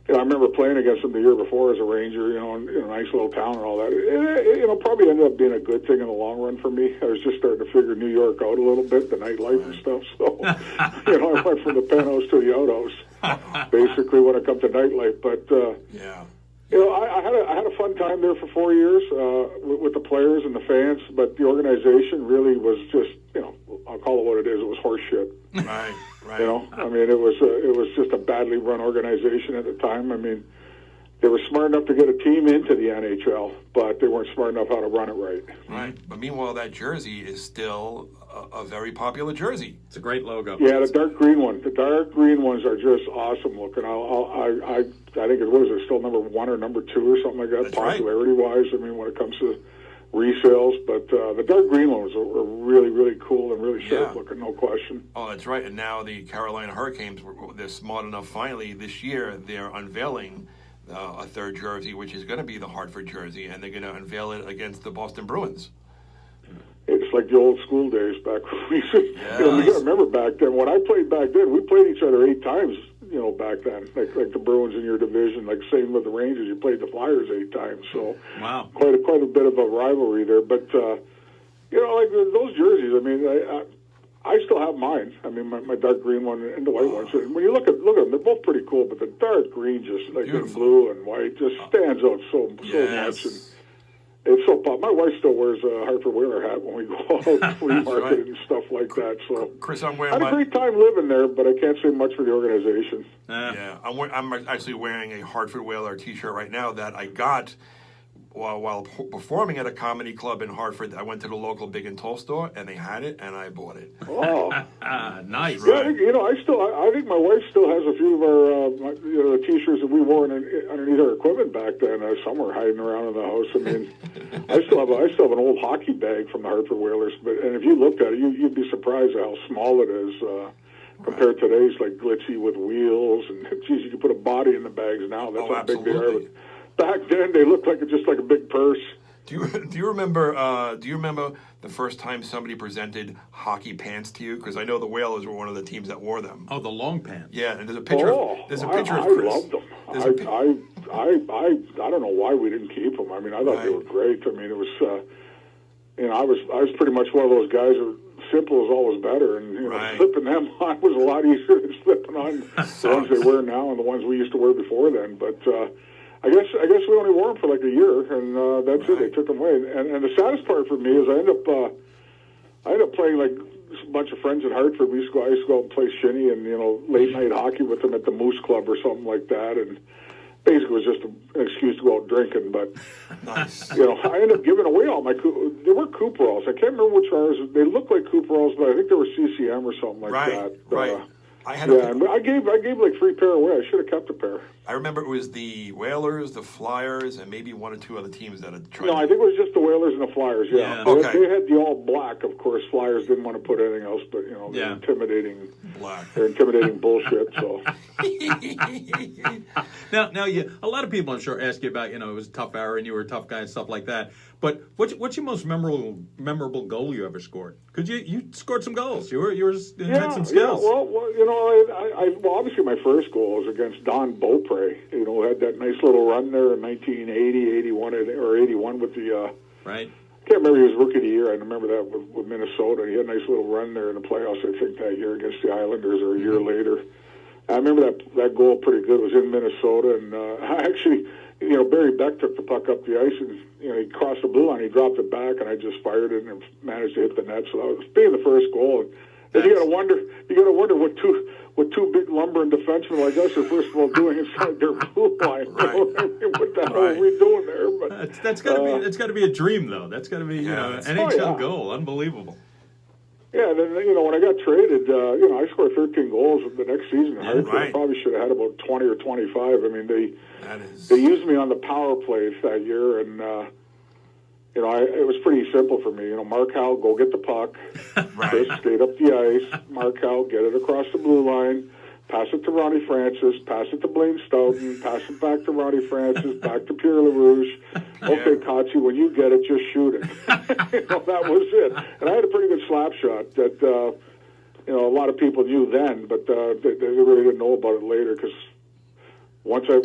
remember playing against them the year before as a Ranger, in a nice little town and all that. It probably ended up being a good thing in the long run for me. I was just starting to figure New York out a little bit, the nightlife and stuff. So, I went from the penthouse to the outhouse, basically, when it comes to nightlife. But I had a fun time there for 4 years with the players and the fans. But the organization really was just, I'll call it what it is. It was horse shit. Right. I mean, it was just a badly run organization at the time. I mean, they were smart enough to get a team into the NHL, but they weren't smart enough how to run it right. Right. But meanwhile, that jersey is still a very popular jersey. It's a great logo. Yeah, the dark green one. The dark green ones are just awesome looking. I think it was still number 1 or number 2 or something like that, That's right. popularity-wise. I mean, when it comes to resales, but the dark green ones are really, really cool and really sharp looking, no question. Oh, that's right. And now the Carolina Hurricanes, they're smart enough finally this year, they're unveiling a third jersey, which is going to be the Hartford jersey, and they're going to unveil it against the Boston Bruins. It's like the old school days back when we you got to remember back then. When I played back then, we played each other 8 times, back then. Like the Bruins in your division, like same with the Rangers, you played the Flyers 8 times. So wow, quite a bit of a rivalry there. But like those jerseys, I mean, I still have mine. I mean, my dark green one and the white ones. And when you look at them, they're both pretty cool. But the dark green, just like in blue and white, just stands out so much. And it's so pop. My wife still wears a Hartford Whaler hat when we go out flea market and stuff like that. So, Chris, I'm wearing. I had a great time living there, but I can't say much for the organization. Yeah, I'm actually wearing a Hartford Whaler T-shirt right now that I got while performing at a comedy club in Hartford. I went to the local Big and Tall store, and they had it, and I bought it. Oh, nice. Yeah, I think my wife still has a few of our the T-shirts that we wore underneath our equipment back then. Some were hiding around in the house. I mean, I still have an old hockey bag from the Hartford Whalers. And if you looked at it, you'd be surprised at how small it is compared to today's, like glitzy with wheels. And geez, you can put a body in the bags now. That's how big they are. Back then, they looked like just like a big purse. Do you remember the first time somebody presented hockey pants to you? Because I know the Whalers were one of the teams that wore them. Oh, the long pants. Yeah, and there's a picture. I loved them. I don't know why we didn't keep them. I mean, I thought they were great. I mean, it was I was pretty much one of those guys who simple is always better, and slipping them on was a lot easier than slipping on the ones they wear now and the ones we used to wear before then. But I guess we only wore them for like a year, and that's it. They took them away. And the saddest part for me is I ended up playing like a bunch of friends in Hartford. I used to go out and play shinny and late night hockey with them at the Moose Club or something like that, and basically it was just an excuse to go out drinking. But nice. I ended up giving away all my they were Cooperalls. I can't remember which ones. They looked like Cooperalls, but I think they were CCM or something like that. Right. I gave like 3 pair away. I should have kept a pair. I remember it was the Whalers, the Flyers, and maybe 1 or 2 other teams that had tried. No, I think it was just the Whalers and the Flyers. Yeah. Okay. They had the all black, of course. Flyers didn't want to put anything else, but they're intimidating. Black. They're intimidating bullshit. So. Now, a lot of people, I'm sure, ask you about, it was a tough era and you were a tough guy and stuff like that. But what's your most memorable goal you ever scored? Because you scored some goals. You had some skills. Yeah. Well, obviously my first goal was against Don Beaupre. Had that nice little run there in 1980, 81, or 81 with the. Right. I can't remember, he was Rookie of the Year. I remember that with Minnesota. He had a nice little run there in the playoffs, I think, that year against the Islanders or a year later. I remember that goal pretty good. It was in Minnesota, and I actually, Barry Beck took the puck up the ice, and he crossed the blue line. He dropped it back, and I just fired it and managed to hit the net. So that was being the first goal. And you got to wonder what two big lumbering defensemen like us are first of all doing inside their blue line. Right. What the hell are we doing there? But that's got to be a dream, though. That's got to be an NHL goal. Unbelievable. Yeah, then when I got traded, I scored 13 goals the next season. I probably should have had about 20 or 25. I mean, they used me on the power plays that year, and it was pretty simple for me. Mark Howe, go get the puck, Chris, skate up the ice. Mark Howe, get it across the blue line, pass it to Ronnie Francis, pass it to Blaine Stoughton, pass it back to Ronnie Francis, back to Pierre LaRouche. Okay, Kotsi, when you get it, just shoot it. That was it. And I had a pretty good slap shot that a lot of people knew then, but they really didn't know about it later because once I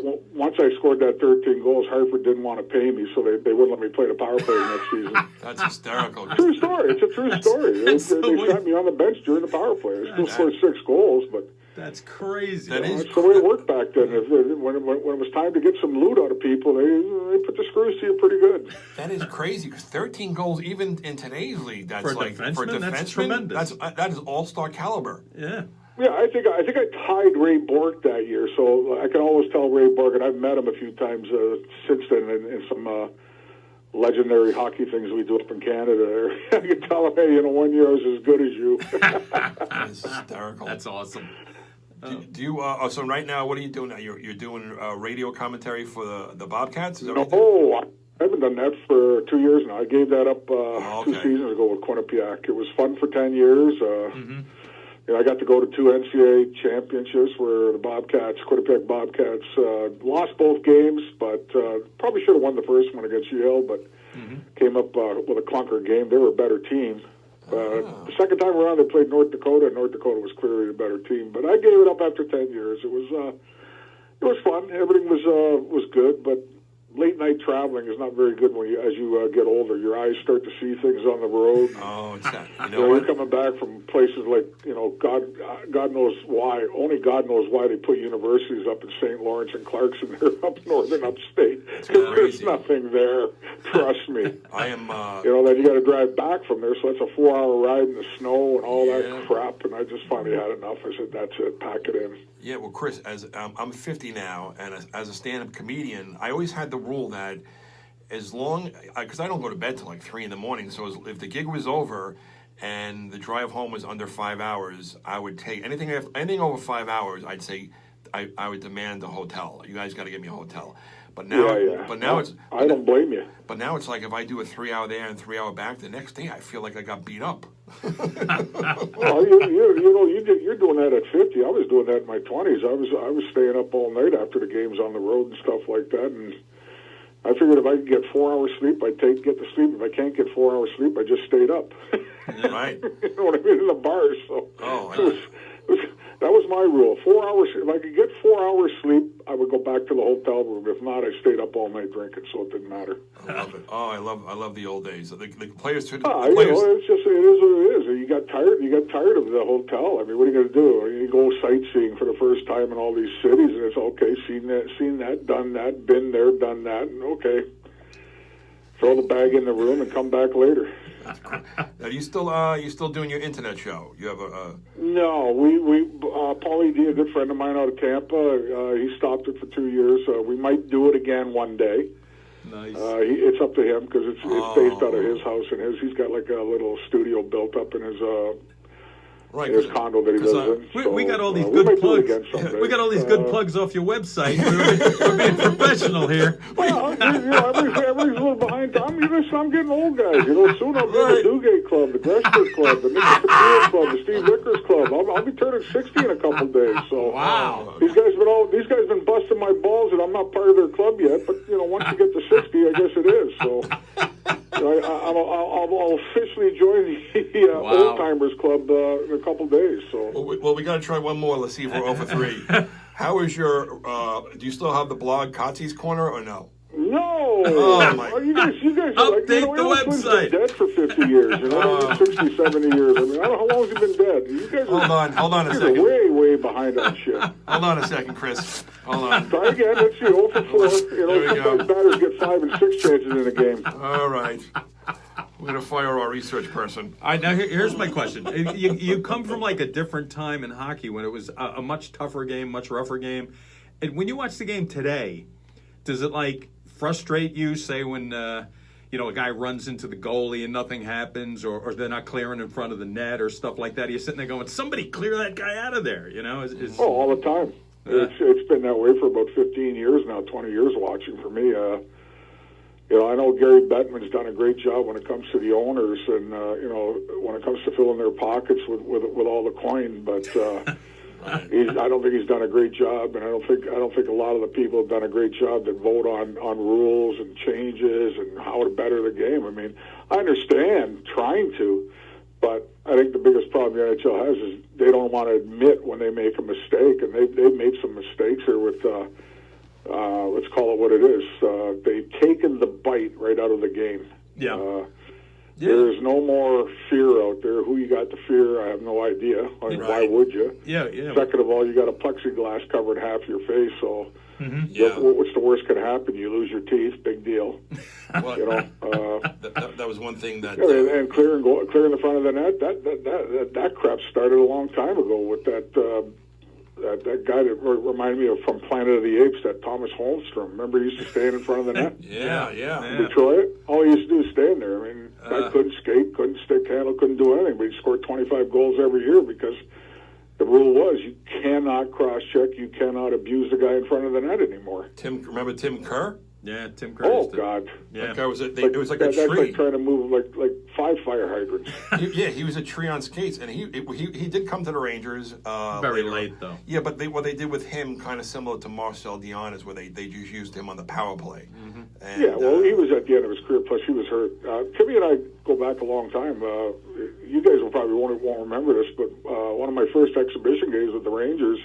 scored that 13 goals, Hartford didn't want to pay me, so they wouldn't let me play the power play the next season. That's hysterical. True story. It's a true story. They sat me on the bench during the power play. I still scored 6 goals, but that's crazy. That's the way it worked back then. When it was time to get some loot out of people, they put the screws to you pretty good. That is crazy because 13 goals, even in today's league, that's for like defenseman, for defenseman, that's tremendous. That is all-star caliber. Yeah. Yeah, I think I tied Ray Bork that year, so I can always tell Ray Bork, and I've met him a few times since then in some legendary hockey things we do up in Canada. I can tell him, hey, 1 year I was as good as you. That's hysterical. That's awesome. Do you? So right now, what are you doing now? You're doing radio commentary for the Bobcats? Is that No, what you're doing? I haven't done that for 2 years now. I gave that up 2 okay. seasons ago with Quinnipiac. It was fun for 10 years. I got to go to 2 NCAA championships where the Quinnipiac Bobcats, lost both games, but probably should have won the first one against Yale, but came up with a clunker game. They were a better team. The second time around, they played North Dakota, and North Dakota was clearly a better team. But I gave it up after 10 years. It was fun. Everything was good, but late night traveling is not very good as you get older. Your eyes start to see things on the road. Oh, it's that. You're coming back from places like God knows why. Only God knows why they put universities up in St. Lawrence and Clarkson. They're up northern upstate. There's nothing there. Trust me. I am. Then you got to drive back from there, so that's a 4-hour ride in the snow and all that crap. And I just finally had enough. I said, "That's it. Pack it in." Yeah, well, Chris, as I'm 50 now, and as a stand-up comedian, I always had the rule that as long, because I don't go to bed till like 3 in the morning, so if the gig was over and the drive home was under 5 hours, I would take anything over 5 hours. I'd say I would demand a hotel. You guys got to get me a hotel. But now, I don't blame you. But now it's like if I do a 3 hour there and 3 hour back, the next day I feel like I got beat up. Well, you're doing that at 50. I was doing that in my 20s. I was staying up all night after the games on the road and stuff like that. And I figured if I could get 4 hours sleep, I'd get the sleep. If I can't get 4 hours sleep, I just stayed up. Right. You know what I mean? In the bars. So that was my rule. 4 hours. If I could get 4 hours sleep, I would go back to the hotel room. If not, I stayed up all night drinking, so it didn't matter. I love it. Oh, I love the old days. The players. It is what it is. You got tired of the hotel. I mean, what are you going to do? You go sightseeing for the first time in all these cities, and it's okay. Seen that, done that, been there, done that, and okay. Throw the bag in the room and come back later. Now, you still doing your internet show? You have a No, Paulie D, a good friend of mine out of Tampa, he stopped it for 2 years. We might do it again one day. Nice. It's up to him because it's based out of his house and he's got like a little studio built up in his condo that he lives in. We got all these good plugs. We got all these good plugs off your website. We're being professional here. Well, everybody's a little behind time. I'm getting old, guys. Soon I'll be the Dugay Club, the Gresham Club, the Nick Shapiro Club, the Steve Vickers Club. I'll be turning 60 in a couple days. So wow. These guys been busting my balls, and I'm not part of their club yet. But once you get to 60, I guess it is. So. I'll officially join the Old Timers Club in a couple days. So, well, we got to try one more. Let's see if we're over 3. How is your? Do you still have the blog Kotsy's Corner or no? No. Oh my! You guys update the website. Been dead for 50 years. 60, 70 years. I mean, I don't know how long has he been dead. You guys hold on a second. You're way behind on shit. Hold on a second, Chris. Hold on. Try again. Let's see. 0 for 4. Sometimes batters get 5 and 6 chances in a game. All right. We're going to fire our research person. All right, now here's my question. You come from like a different time in hockey when it was a much tougher game, much rougher game. And when you watch the game today, does it like frustrate you, say when a guy runs into the goalie and nothing happens, or they're not clearing in front of the net or stuff like that? You're sitting there going, somebody clear that guy out of there, all the time. It's been that way for about 15 years now, 20 years watching for me. I know Gary Bettman's done a great job when it comes to the owners and, when it comes to filling their pockets with all the coin, but I don't think he's done a great job, and I don't think a lot of the people have done a great job that vote on rules and changes and how to better the game. I mean, I understand trying to, but I think the biggest problem the NHL has is they don't want to admit when they make a mistake, and they've made some mistakes here with let's call it what it is. They've taken the bite right out of the game. Yeah. There's no more fear out there. Who you got to fear, I have no idea. I mean, why would you? Yeah. Second of all, you got a plexiglass covering half your face, so Yeah. what's the worst could happen? You lose your teeth, big deal. Well, You know, that was one thing that. and clearing the front of the net. That crap started a long time ago with that guy that reminded me of from Planet of the Apes, that Thomas Holmstrom. Remember, he used to stand in front of the net. Yeah. In Detroit. All he used to do is stand there. I mean, guy couldn't skate, couldn't stick handle, couldn't do anything, but he scored 25 goals every year because the rule was you cannot cross-check, you cannot abuse the guy in front of the net anymore. Remember Tim Kerr? Yeah, Tim Curtis. Oh, God. Yeah. That guy was it was like a That's tree. like trying to move like 5 fire hydrants. He was a tree on skates, and he did come to the Rangers. Very later. late, though. Yeah, but what they did with him, kind of similar to Marcel Dion, is where they just used him on the power play. And, Yeah, well, he was at the end of his career, plus he was hurt. Timmy and I go back a long time. You guys won't remember this, but one of my first exhibition games with the Rangers,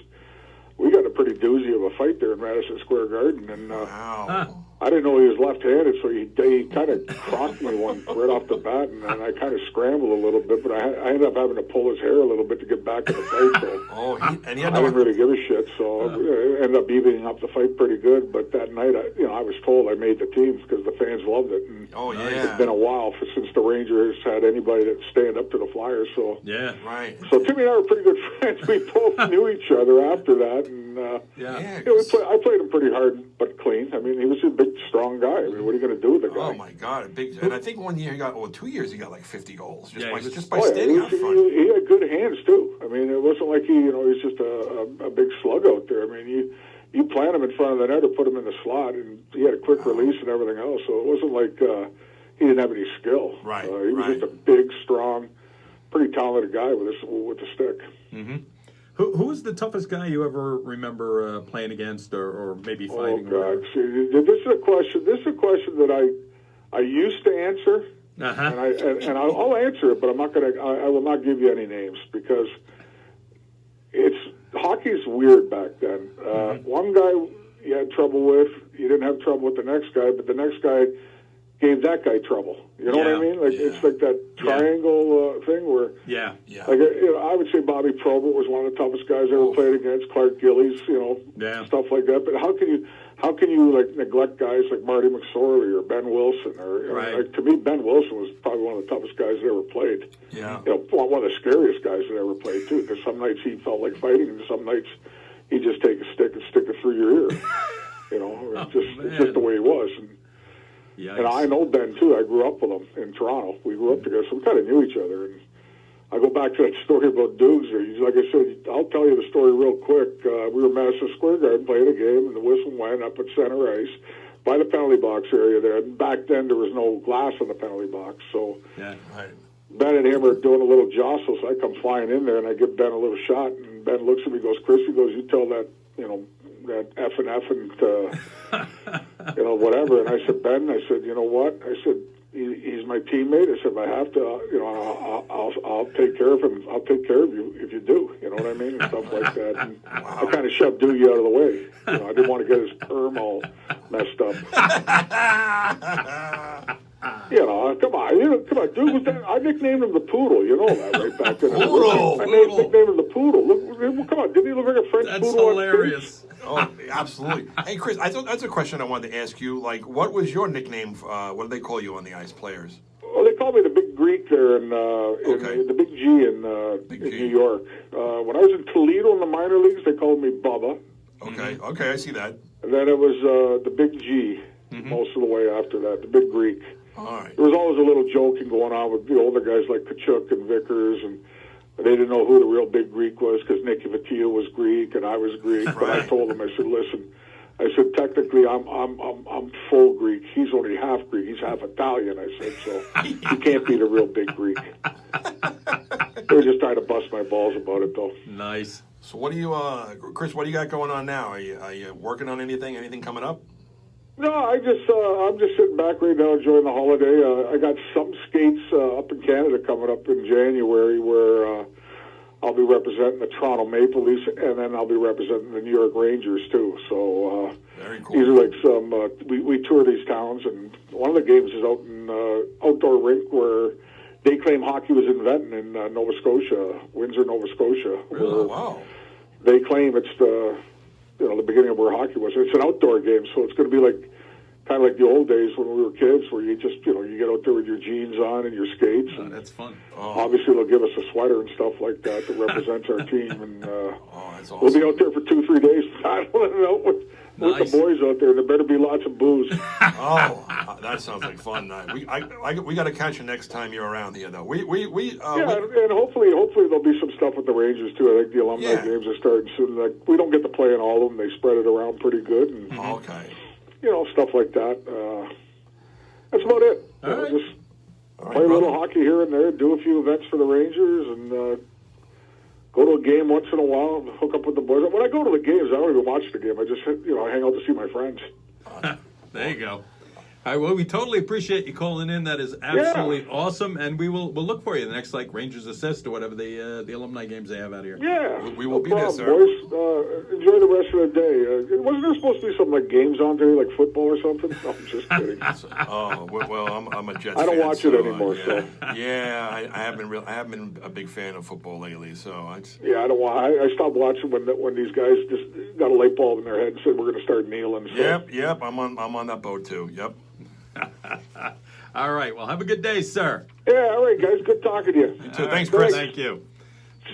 we got a pretty doozy of a fight there in Madison Square Garden, and wow. I didn't know he was left-handed, so he kind of crossed me one right off the bat, and I kind of scrambled a little bit, but I ended up having to pull his hair a little bit to get back in the fight. So He had I didn't really give a shit, so I ended up evening up the fight pretty good. But that night, I was told I made the team because the fans loved it. And it's been a while since the Rangers had anybody that stand up to the Flyers. So Yeah. Right. So Timmy and I were pretty good friends. We both knew each other after that, and I played him pretty hard but clean. I mean, he was a big, strong guy. I mean, what are you going to do with the guy? Oh my God, and I think 1 year he got, 2 years he got like 50 goals just by He standing out front. had good hands too. I mean, it wasn't like he was just a big slug out there. I mean, you plant him in front of the net or put him in the slot, and he had a quick release and everything else. So it wasn't like he didn't have any skill. Right. He was just a big, strong, pretty talented guy with a stick. Mm-hmm. Who was the toughest guy you ever remember playing against, or maybe fighting? Oh God! See, this is a question. This is a question that I used to answer, and I'll answer it, but I'm not going to. I will not give you any names because hockey's weird back then. One guy you had trouble with, you didn't have trouble with the next guy, but the next guy gave that guy trouble. You know what I mean? It's like that triangle thing where, like I would say Bobby Probert was one of the toughest guys I ever played against. Clark Gillies, stuff like that. But how can you like neglect guys like Marty McSorley or Ben Wilson or to me Ben Wilson was probably one of the toughest guys that ever played. Yeah, one of the scariest guys that ever played too. Because some nights he felt like fighting, and some nights he'd just take a stick and stick it through your ear. It's just the way he was. And I know Ben too. I grew up with him in Toronto. We grew up together, so we kind of knew each other. And I go back to that story about Dukes. Like I said, I'll tell you the story real quick. We were Madison Square Garden playing a game, and the whistle went up at center ice by the penalty box area there. And back then, there was no glass on the penalty box, so Ben and him are doing a little jostle. So I come flying in there, and I give Ben a little shot. And Ben looks at me, goes, "Chris," he goes, "You tell that that F and whatever." And I said, "Ben," I said, "You know what?" I said, he's my teammate. I said, if I have to, I'll take care of him. I'll take care of you if you do. You know what I mean? And stuff like that. And I kind of shoved Doogie out of the way. I didn't want to get his perm all messed up. Come on, dude. I nicknamed him the Poodle. You know that, right? Back then. Poodle. I nicknamed him the Poodle. Look, come on, didn't he look like a French That's poodle? That's hilarious. Oh, absolutely. Hey, Chris, that's a question I wanted to ask you. Like, what was your nickname? What did they call you on the ice, players? Well, they called me the Big Greek there in the Big G in New York. When I was in Toledo in the minor leagues, they called me Bubba. Okay, I see that. And then it was the Big G most of the way after that, the Big Greek. All right. There was always a little joking going on with the older guys like Kachuk and Vickers, and they didn't know who the real Big Greek was because Nicky Vatia was Greek and I was Greek. But I told them, I said, listen, I said, technically I'm full Greek. He's only half Greek. He's half Italian. I said, so he can't be the real Big Greek. They were just trying to bust my balls about it, though. Nice. So what do you, Chris? What do you got going on now? Are you working on anything? Anything coming up? No, I'm just sitting back right now enjoying the holiday. I got some skates up in Canada coming up in January where I'll be representing the Toronto Maple Leafs, and then I'll be representing the New York Rangers too. So Very cool. these are like some. We tour these towns, and one of the games is out in outdoor rink where they claim hockey was invented in Nova Scotia, Windsor, Nova Scotia. Oh, wow. They claim it's the beginning of where hockey was. It's an outdoor game, so it's going to be like kind of like the old days when we were kids, where you just you get out there with your jeans on and your skates. Oh, And that's fun. obviously, they'll give us a sweater and stuff like that represents our team, and That's awesome. we'll be out there for 2-3 days. I don't know with Nice. the boys out there. There better be lots of booze. Oh, that sounds like fun. We got to catch you next time you're around here, though. And hopefully there'll be some stuff with the Rangers too. I think the alumni games are starting soon. Like, we don't get to play in all of them. They spread it around pretty good, and Okay. stuff like that. That's about it. All right. Just All right, play a little brother. hockey here and there, do a few events for the Rangers, and go to a game once in a while, and hook up with the boys. When I go to the games, I don't even watch the game. I just hang out to see my friends. There you go. All right, well, we totally appreciate you calling in. That is absolutely awesome, and we'll look for you the next Rangers Assist or whatever the alumni games they have out here. Yeah, We will no be there, problem, sir. boys. Enjoy the rest of the day. Wasn't there supposed to be some games on today, like football or something? No, I'm just kidding. Oh well, I'm a Jets. I don't fan, watch so, it anymore, Yeah, so. yeah, I haven't been a big fan of football lately. So it's Yeah, I don't want. I stopped watching when these guys just got a light bulb in their head and said we're going to start kneeling. So. yep. I'm on that boat too. Yep. All right, well, have a good day, sir. Yeah, all right, guys. Good talking to you. You too. All Thanks, right, Chris. Thank you.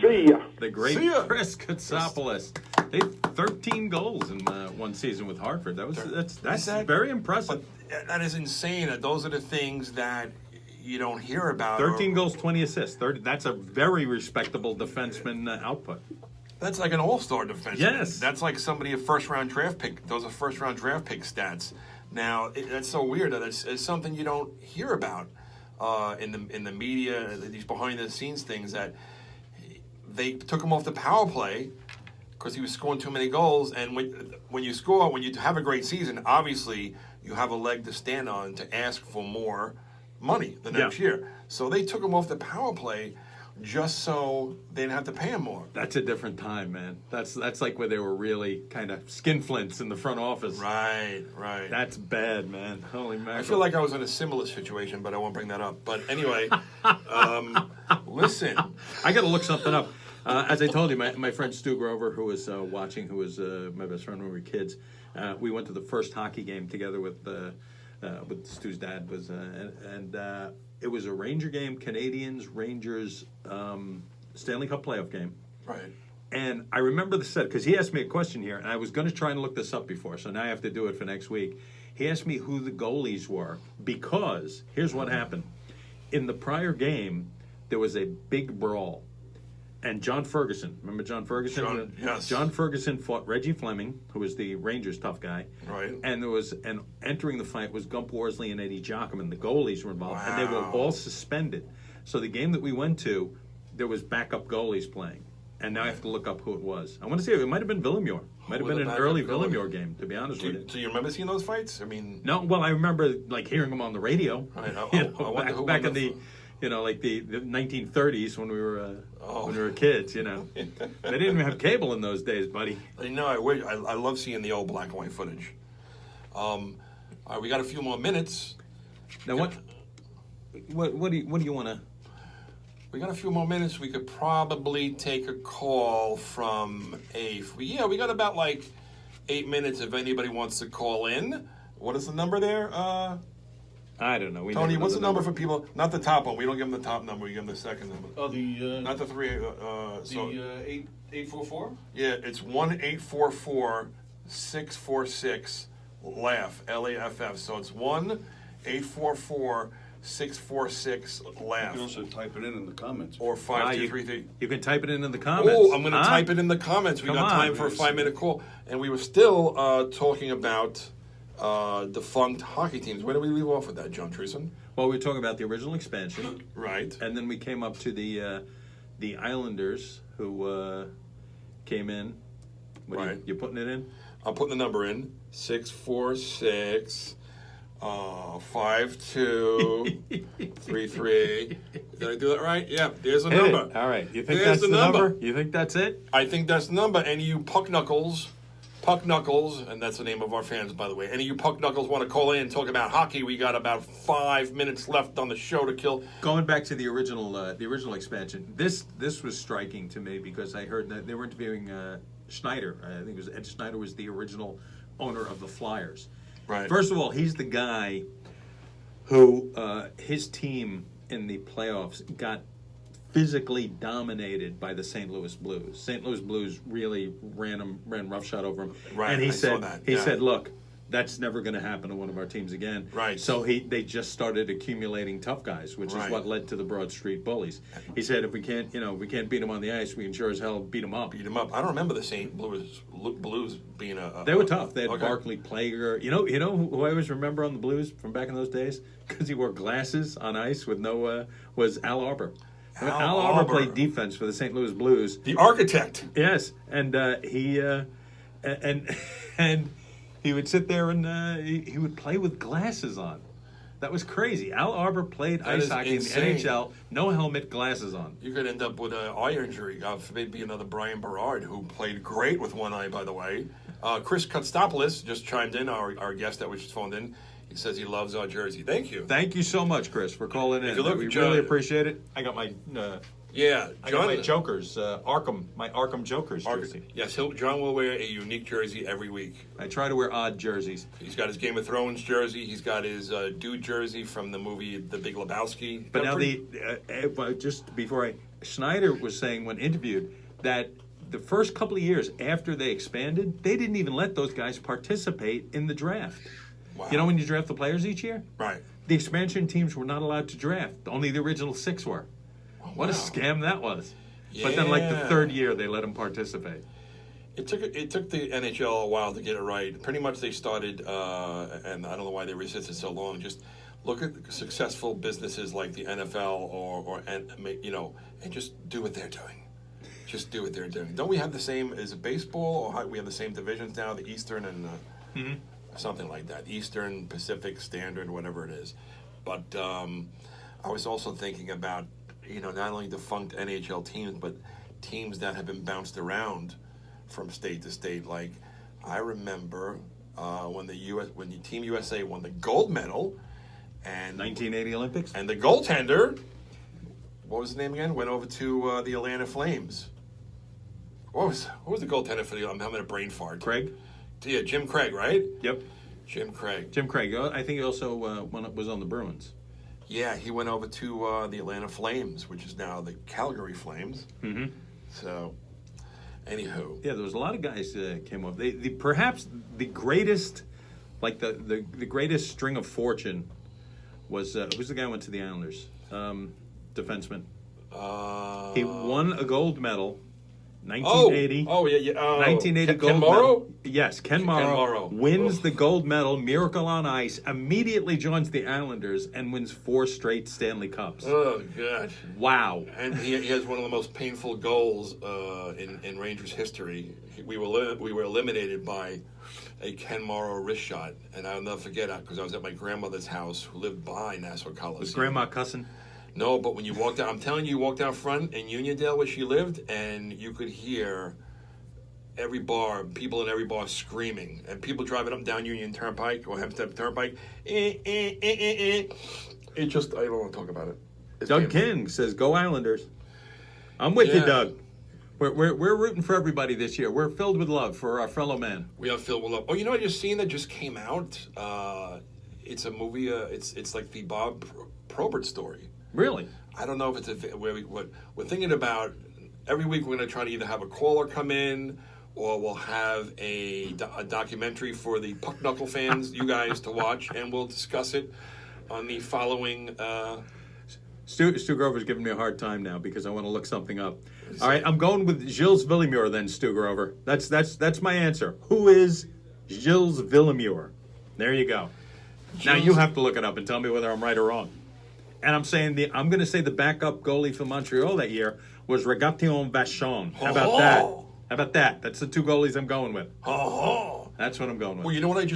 See ya. The great See ya. Chris Kotsopolous. They 13 goals in one season with Hartford. That's that- very impressive. But that is insane. Those are the things that you don't hear about. 13 goals, 20 assists. That's a very respectable defenseman output. That's like an all-star defenseman. Yes. That's like somebody a first-round draft pick. Those are first-round draft pick stats. Now that's so weird that it's something you don't hear about in the media. These behind-the-scenes things that they took him off the power play because he was scoring too many goals. And when you have a great season, obviously you have a leg to stand on to ask for more money the next year. So they took him off the power play just so they didn't have to pay him more. That's a different time, man. That's like where they were really kind of skinflints in the front office. Right. That's bad, man. Holy mackerel. I feel like I was in a similar situation, but I won't bring that up. But anyway, listen. I got to look something up. As I told you, my friend Stu Grover, who was watching, who was my best friend when we were kids, we went to the first hockey game together with Stu's dad. It was a Ranger game, Canadians, Rangers, Stanley Cup playoff game. Right. And I remember the set, because he asked me a question here, and I was going to try and look this up before, so now I have to do it for next week. He asked me who the goalies were, because here's what happened. In the prior game, there was a big brawl. And John Ferguson, remember John Ferguson? Yes. John Ferguson fought Reggie Fleming, who was the Rangers tough guy. Right. And entering the fight was Gump Worsley and Eddie Jockman. The goalies were involved, and they were all suspended. So the game that we went to, there was backup goalies playing. And now I have to look up who it was. I want to see it might have been Villamure. Might have were been the an early backup goalies? Villamure game, to be honest with you. Do you remember seeing those fights? I mean, No, well, I remember hearing them on the radio. Right, I wonder who back won in the the 1930s when we were kids. They didn't even have cable in those days, buddy. I love seeing the old black and white footage. All right, we got a few more minutes. Now what do you want to? We got a few more minutes. We could probably take a call from we got about 8 minutes if anybody wants to call in. What is the number there? I don't know. Tony, what's the number for people? Not the top one. We don't give them the top number. We give them the second number. Oh, Not the three. the 844? Yeah, it's 1-844-646-LAUGH, LAFF. So it's 1-844-646-LAUGH. You can also type it in the comments. Or 5233. You can type it in the comments. Oh, I'm going to type it in the comments. We Come got on. time for a 5-minute call. And we were still talking about defunct hockey teams. Where did we leave off with that, John Treason? Well, we were talking about the original expansion, Right. and then we came up to the Islanders who came in. Right. You putting it in? I'm putting the number in. 646. 5233. Did I do that right? Yeah, there's a number. All right. You think There's that's the number? You think that's it? I think that's the number. Any of you Puck Knuckles, and that's the name of our fans, by the way. Any of you Puck Knuckles want to call in and talk about hockey? We got about 5 minutes left on the show to kill. Going back to the original expansion, this was striking to me because I heard that they were interviewing Schneider. I think it was Ed Schneider was the original owner of the Flyers. Right. First of all, he's the guy who his team in the playoffs got physically dominated by the St. Louis Blues. St. Louis Blues really ran roughshod over him. Right, And he I saw said, that, he yeah. said, look, that's never going to happen to one of our teams again. Right. So they just started accumulating tough guys, which Right. is what led to the Broad Street Bullies. He said, if we can't beat them on the ice, we can sure as hell beat them up. Beat them up. I don't remember the St. Louis Blues being a They were tough. They had okay. Barclay Plager. You know who I always remember on the Blues from back in those days because he wore glasses on ice with no was Al Arbor. Al Arbor played defense for the St. Louis Blues. The architect. Yes, and he he would sit there and he would play with glasses on. That was crazy. Al Arbor played ice hockey insane. in the NHL, no helmet, glasses on. You could end up with an eye injury. God forbid, be another Brian Berard, who played great with one eye, by the way. Chris Kotsopolous just chimed in, our guest that was just phoned in. He says he loves our jersey. Thank you. Thank you so much, Chris, for calling in. If you look, We John- really appreciate it. I got my Yeah, I got my Jokers, my Arkham Jokers jersey. Yes, John will wear a unique jersey every week. I try to wear odd jerseys. He's got his Game of Thrones jersey. He's got his dude jersey from the movie The Big Lebowski. But now just before Schneider was saying when interviewed that the first couple of years after they expanded, they didn't even let those guys participate in the draft. Wow. You know when you draft the players each year? Right. The expansion teams were not allowed to draft. Only the original 6 were. What a wow. scam that was. But then like the Yeah. third year they let them participate. It took the NHL a while to get it right. Pretty much they started, and I don't know why they resisted so long. Just look at successful businesses like the NFL and just do what they're doing. Just do what they're doing. Don't we have the same as baseball? Or we have the same divisions now, the Eastern and something like that. Eastern, Pacific, Standard, whatever it is. But I was also thinking about, not only defunct NHL teams, but teams that have been bounced around from state to state. Like, I remember when the Team USA won the gold medal, and 1980 Olympics? and the goaltender, what was his name again? Went over to the Atlanta Flames. What was the goaltender for the? I'm having a brain fart. Craig? Yeah, Jim Craig, right? Yep. Jim Craig. Jim Craig. I think he also was on the Bruins. Yeah, he went over to the Atlanta Flames, which is now the Calgary Flames. Mm-hmm. So, anywho. Yeah, there was a lot of guys that came up. Perhaps the greatest, like the greatest string of fortune was who's the guy who went to the Islanders? Defenseman. He won a gold medal. 1980. Oh, yeah. 1980 gold Ken Morrow? medal. Yes, Ken Morrow wins the gold medal, Miracle on Ice, immediately joins the Islanders, and wins 4 straight Stanley Cups. Oh, God. Wow. And he has one of the most painful goals in Rangers history. We were eliminated by a Ken Morrow wrist shot, and I'll never forget it because I was at my grandmother's house who lived by Nassau Coliseum. Was Grandma cussing? No, but when you walked out, I'm telling you walked out front in Uniondale where she lived, and you could hear people in every bar screaming, and people driving up and down Union Turnpike or Hempstead Turnpike. It just, I don't want to talk about it. It's Doug painful. King says, "Go Islanders." I'm with you, Yeah. Doug. We're rooting for everybody this year. We're filled with love for our fellow man. We are filled with love. Oh, you know what I just seen that just came out? It's a movie. It's like the Bob Probert story. Really? I don't know if it's what we're thinking about. Every week we're going to try to either have a caller come in, or we'll have a documentary for the Puck Knuckle fans, you guys, to watch, and we'll discuss it on the following. Stu Grover's giving me a hard time now because I want to look something up. All right, I'm going with Gilles Villemure then, Stu Grover. That's my answer. Who is Gilles Villemure? There you go. Now you have to look it up and tell me whether I'm right or wrong. And I'm going to say the backup goalie for Montreal that year was Regation Vachon. How about that? How about that? That's the 2 goalies I'm going with. Oh, That's what I'm going with. Well, you know what?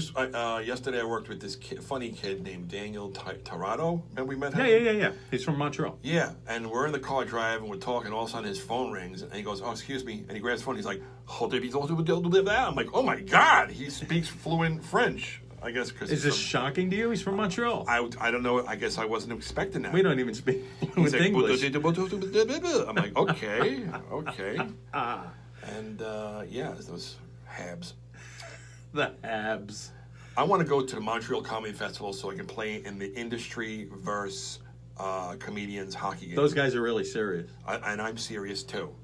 Yesterday I worked with this funny kid named Daniel Tirado. Remember we met him? Yeah. He's from Montreal. Yeah, and we're in the car driving, we're talking, all of a sudden his phone rings, and he goes, "Oh, excuse me," and he grabs the phone, he's like, I'm like, oh my God, he speaks fluent French, I guess. Cause Is this shocking to you? He's from Montreal. I don't know, I guess I wasn't expecting that. We don't even speak fluent English. I'm like, okay. And, those Habs. The Habs. I want to go to the Montreal Comedy Festival so I can play in the industry versus comedians hockey game. Those guys are really serious. And I'm serious too.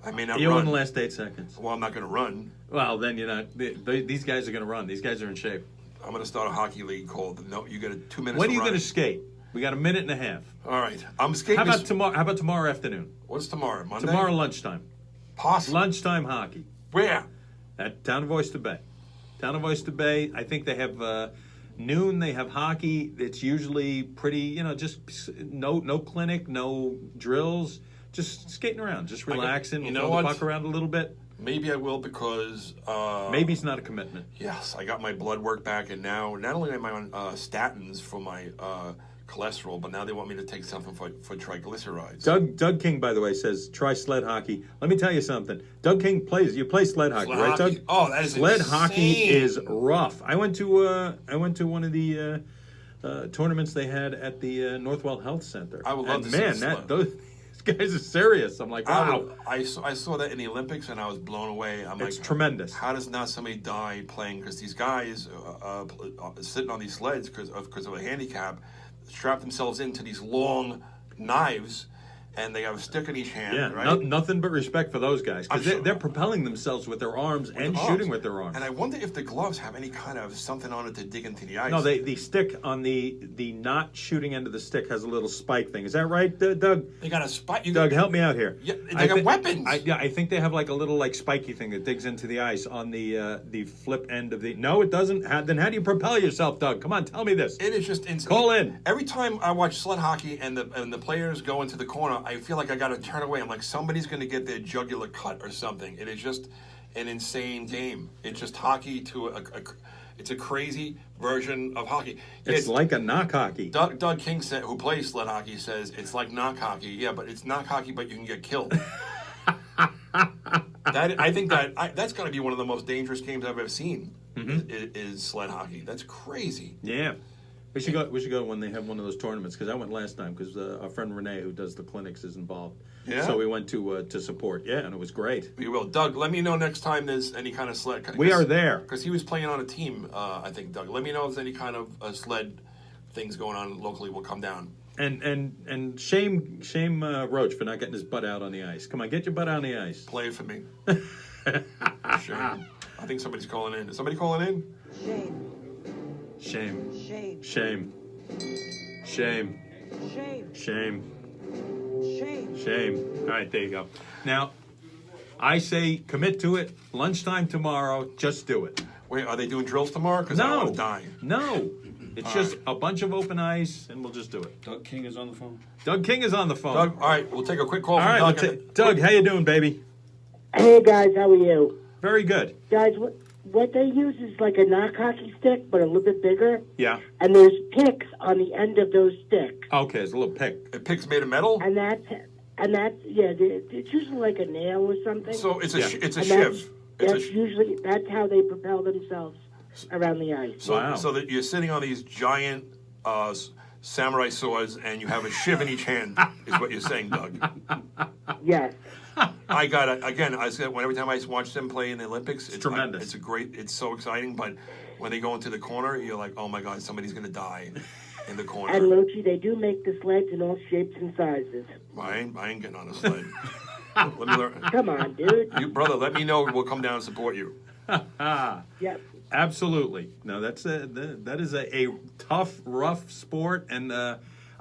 I may not You run. in the last 8 seconds. Well, I'm not going to run. Well, then you're not. These guys are going to run. These guys are in shape. I'm going to start a hockey league called. No, you get 2 minutes. When are you going to skate? We got a minute and a half. All right, I'm skating. How about tomorrow? How about tomorrow afternoon? What's tomorrow? Monday. Tomorrow lunchtime. Possibly. Lunchtime hockey Where? at Town of Oyster Bay. Town of Oyster Bay. I think they have noon. They have hockey. It's usually pretty. Just no clinic, no drills. Just skating around, just relaxing. We'll throw the puck around a little bit. Maybe I will because... Maybe it's not a commitment. Yes, I got my blood work back, and now not only am I on statins for my cholesterol, but now they want me to take something for triglycerides. Doug King, by the way, says try sled hockey. Let me tell you something. Doug King you play sled hockey, right, hockey? Doug? Oh, that is sled insane. hockey is rough. I went to one of the tournaments they had at the Northwell Health Center. I would love to see those guys are serious. I'm like, wow. I saw that in the Olympics, and I was blown away. It's tremendous. How does not somebody die playing? Because these guys sitting on these sleds because of a handicap, strap themselves into these long knives, and they have a stick in each hand. Right? Nothing but respect for those guys because they're propelling themselves with their arms and shooting with their arms. And I wonder if the gloves have any kind of something on it to dig into the ice. No, the stick on the not shooting end of the stick has a little spike thing. Is that right, Doug? They got a spike. Doug, help me out here. Yeah, they got weapons. I think they have like a little spiky thing that digs into the ice on the flip end of the. No, it doesn't. Then how do you propel yourself, Doug? Come on, tell me this. It is just insane. Call in. Every time I watch sled hockey and the players go into the corner, I feel like I got to turn away. I'm like, somebody's going to get their jugular cut or something. It is just an insane game. It's just hockey to it's a crazy version of hockey. It's like a knock hockey. Doug King, who plays sled hockey, says it's like knock hockey. Yeah, but it's knock hockey, but you can get killed. I think that's got to be one of the most dangerous games I've ever seen. Is sled hockey. That's crazy. Yeah. We should go when they have one of those tournaments because I went last time because our friend Renee who does the clinics is involved. Yeah. So we went to support. Yeah, and it was great. We will. Doug, let me know next time there's any kind of sled. We are there because he was playing on a team. I think Doug. Let me know if there's any kind of sled things going on locally. We'll come down. And shame Roach for not getting his butt out on the ice. Come on, get your butt out on the ice. Play it for me. Shame. I think somebody's calling in. Is somebody calling in? Shame. Shame. Shame. Shame. Shame. Shame. Shame. Shame. All right, there you go. Now, I say commit to it. Lunchtime tomorrow. Just do it. Wait, are they doing drills tomorrow? Because I don't want to die. No. It's just a bunch of open ice, and we'll just do it. Doug King is on the phone. Doug King is on the phone. Doug, all right, we'll take a quick call all from right, Doug. Doug, how you doing, baby? Hey guys, how are you? Very good. Guys, what they use is like a knock hockey stick, but a little bit bigger. Yeah. And there's picks on the end of those sticks. Okay, it's a little pick. A pick's made of metal? And that's it's usually like a nail or something. So it's a And shiv. That's how they propel themselves around the ice. So, wow. So that you're sitting on these giant samurai swords and you have a shiv in each hand, is what you're saying, Doug. Yes. I got it. Again, I said every time I watch them play in the Olympics, it's tremendous. It's so exciting. But when they go into the corner, you're like, oh my God, somebody's going to die in the corner. And Luchi, they do make the sleds in all shapes and sizes. I ain't getting on a sled. Let me learn. Come on, dude. Brother, let me know. We'll come down and support you. Yep. Absolutely. No, that is a tough, rough sport. And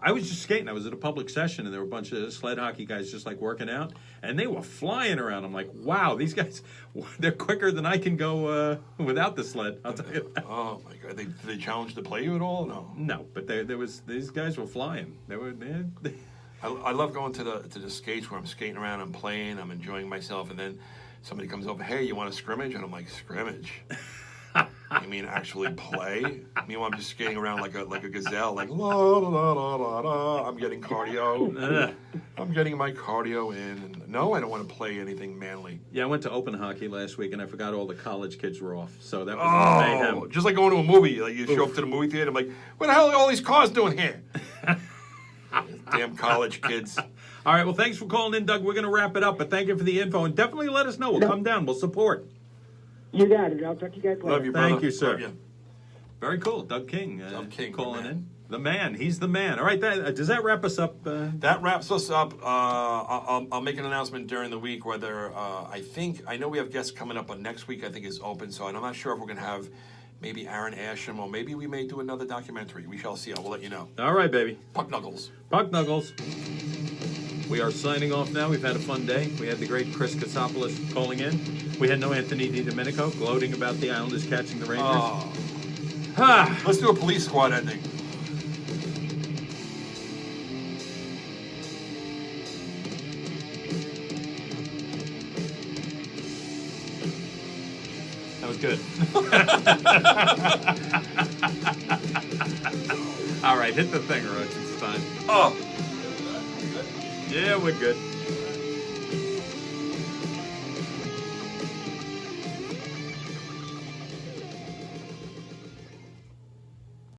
I was just skating. I was at a public session, and there were a bunch of sled hockey guys just working out, and they were flying around. I'm like, wow, these guys, they're quicker than I can go without the sled. I'll tell you that. Oh my God, did they challenge to play you at all? No, but these guys were flying. I love going to the skates where I'm skating around, I'm playing, I'm enjoying myself, and then somebody comes over, hey, you want a scrimmage? And I'm like, scrimmage? You mean actually play? Meanwhile, I'm just skating around like a gazelle, like la la la la la la. I'm getting cardio. I'm getting my cardio in. And no, I don't want to play anything manly. Yeah, I went to open hockey last week, and I forgot all the college kids were off. So that was mayhem. Just like going to a movie. Like you show up to the movie theater, I'm like, what the hell are all these cars doing here? Damn college kids. All right, well, thanks for calling in, Doug. We're going to wrap it up, but thank you for the info, and definitely let us know. We'll come down. We'll support. You got it. I'll talk to you guys later. Love you, brother. Thank you, sir. Love you. Very cool. Doug King. Doug King, calling the man. in. The man. He's the man. All right, does that wrap us up? That wraps us up. I'll make an announcement during the week whether I know we have guests coming up, but next week I think is open, so I'm not sure if we're going to have maybe Aaron Asham, or maybe we may do another documentary. We shall see. I will let you know. All right, baby. Puck Knuckles. Puck Knuckles. We are signing off now. We've had a fun day. We had the great Chris Kotsopolous calling in. We had no Anthony DiDomenico gloating about the Islanders catching the Rangers. Oh. Let's do a police squad ending. That was good. All right, hit the thing, Roach. It's time. Oh. Yeah, we're good.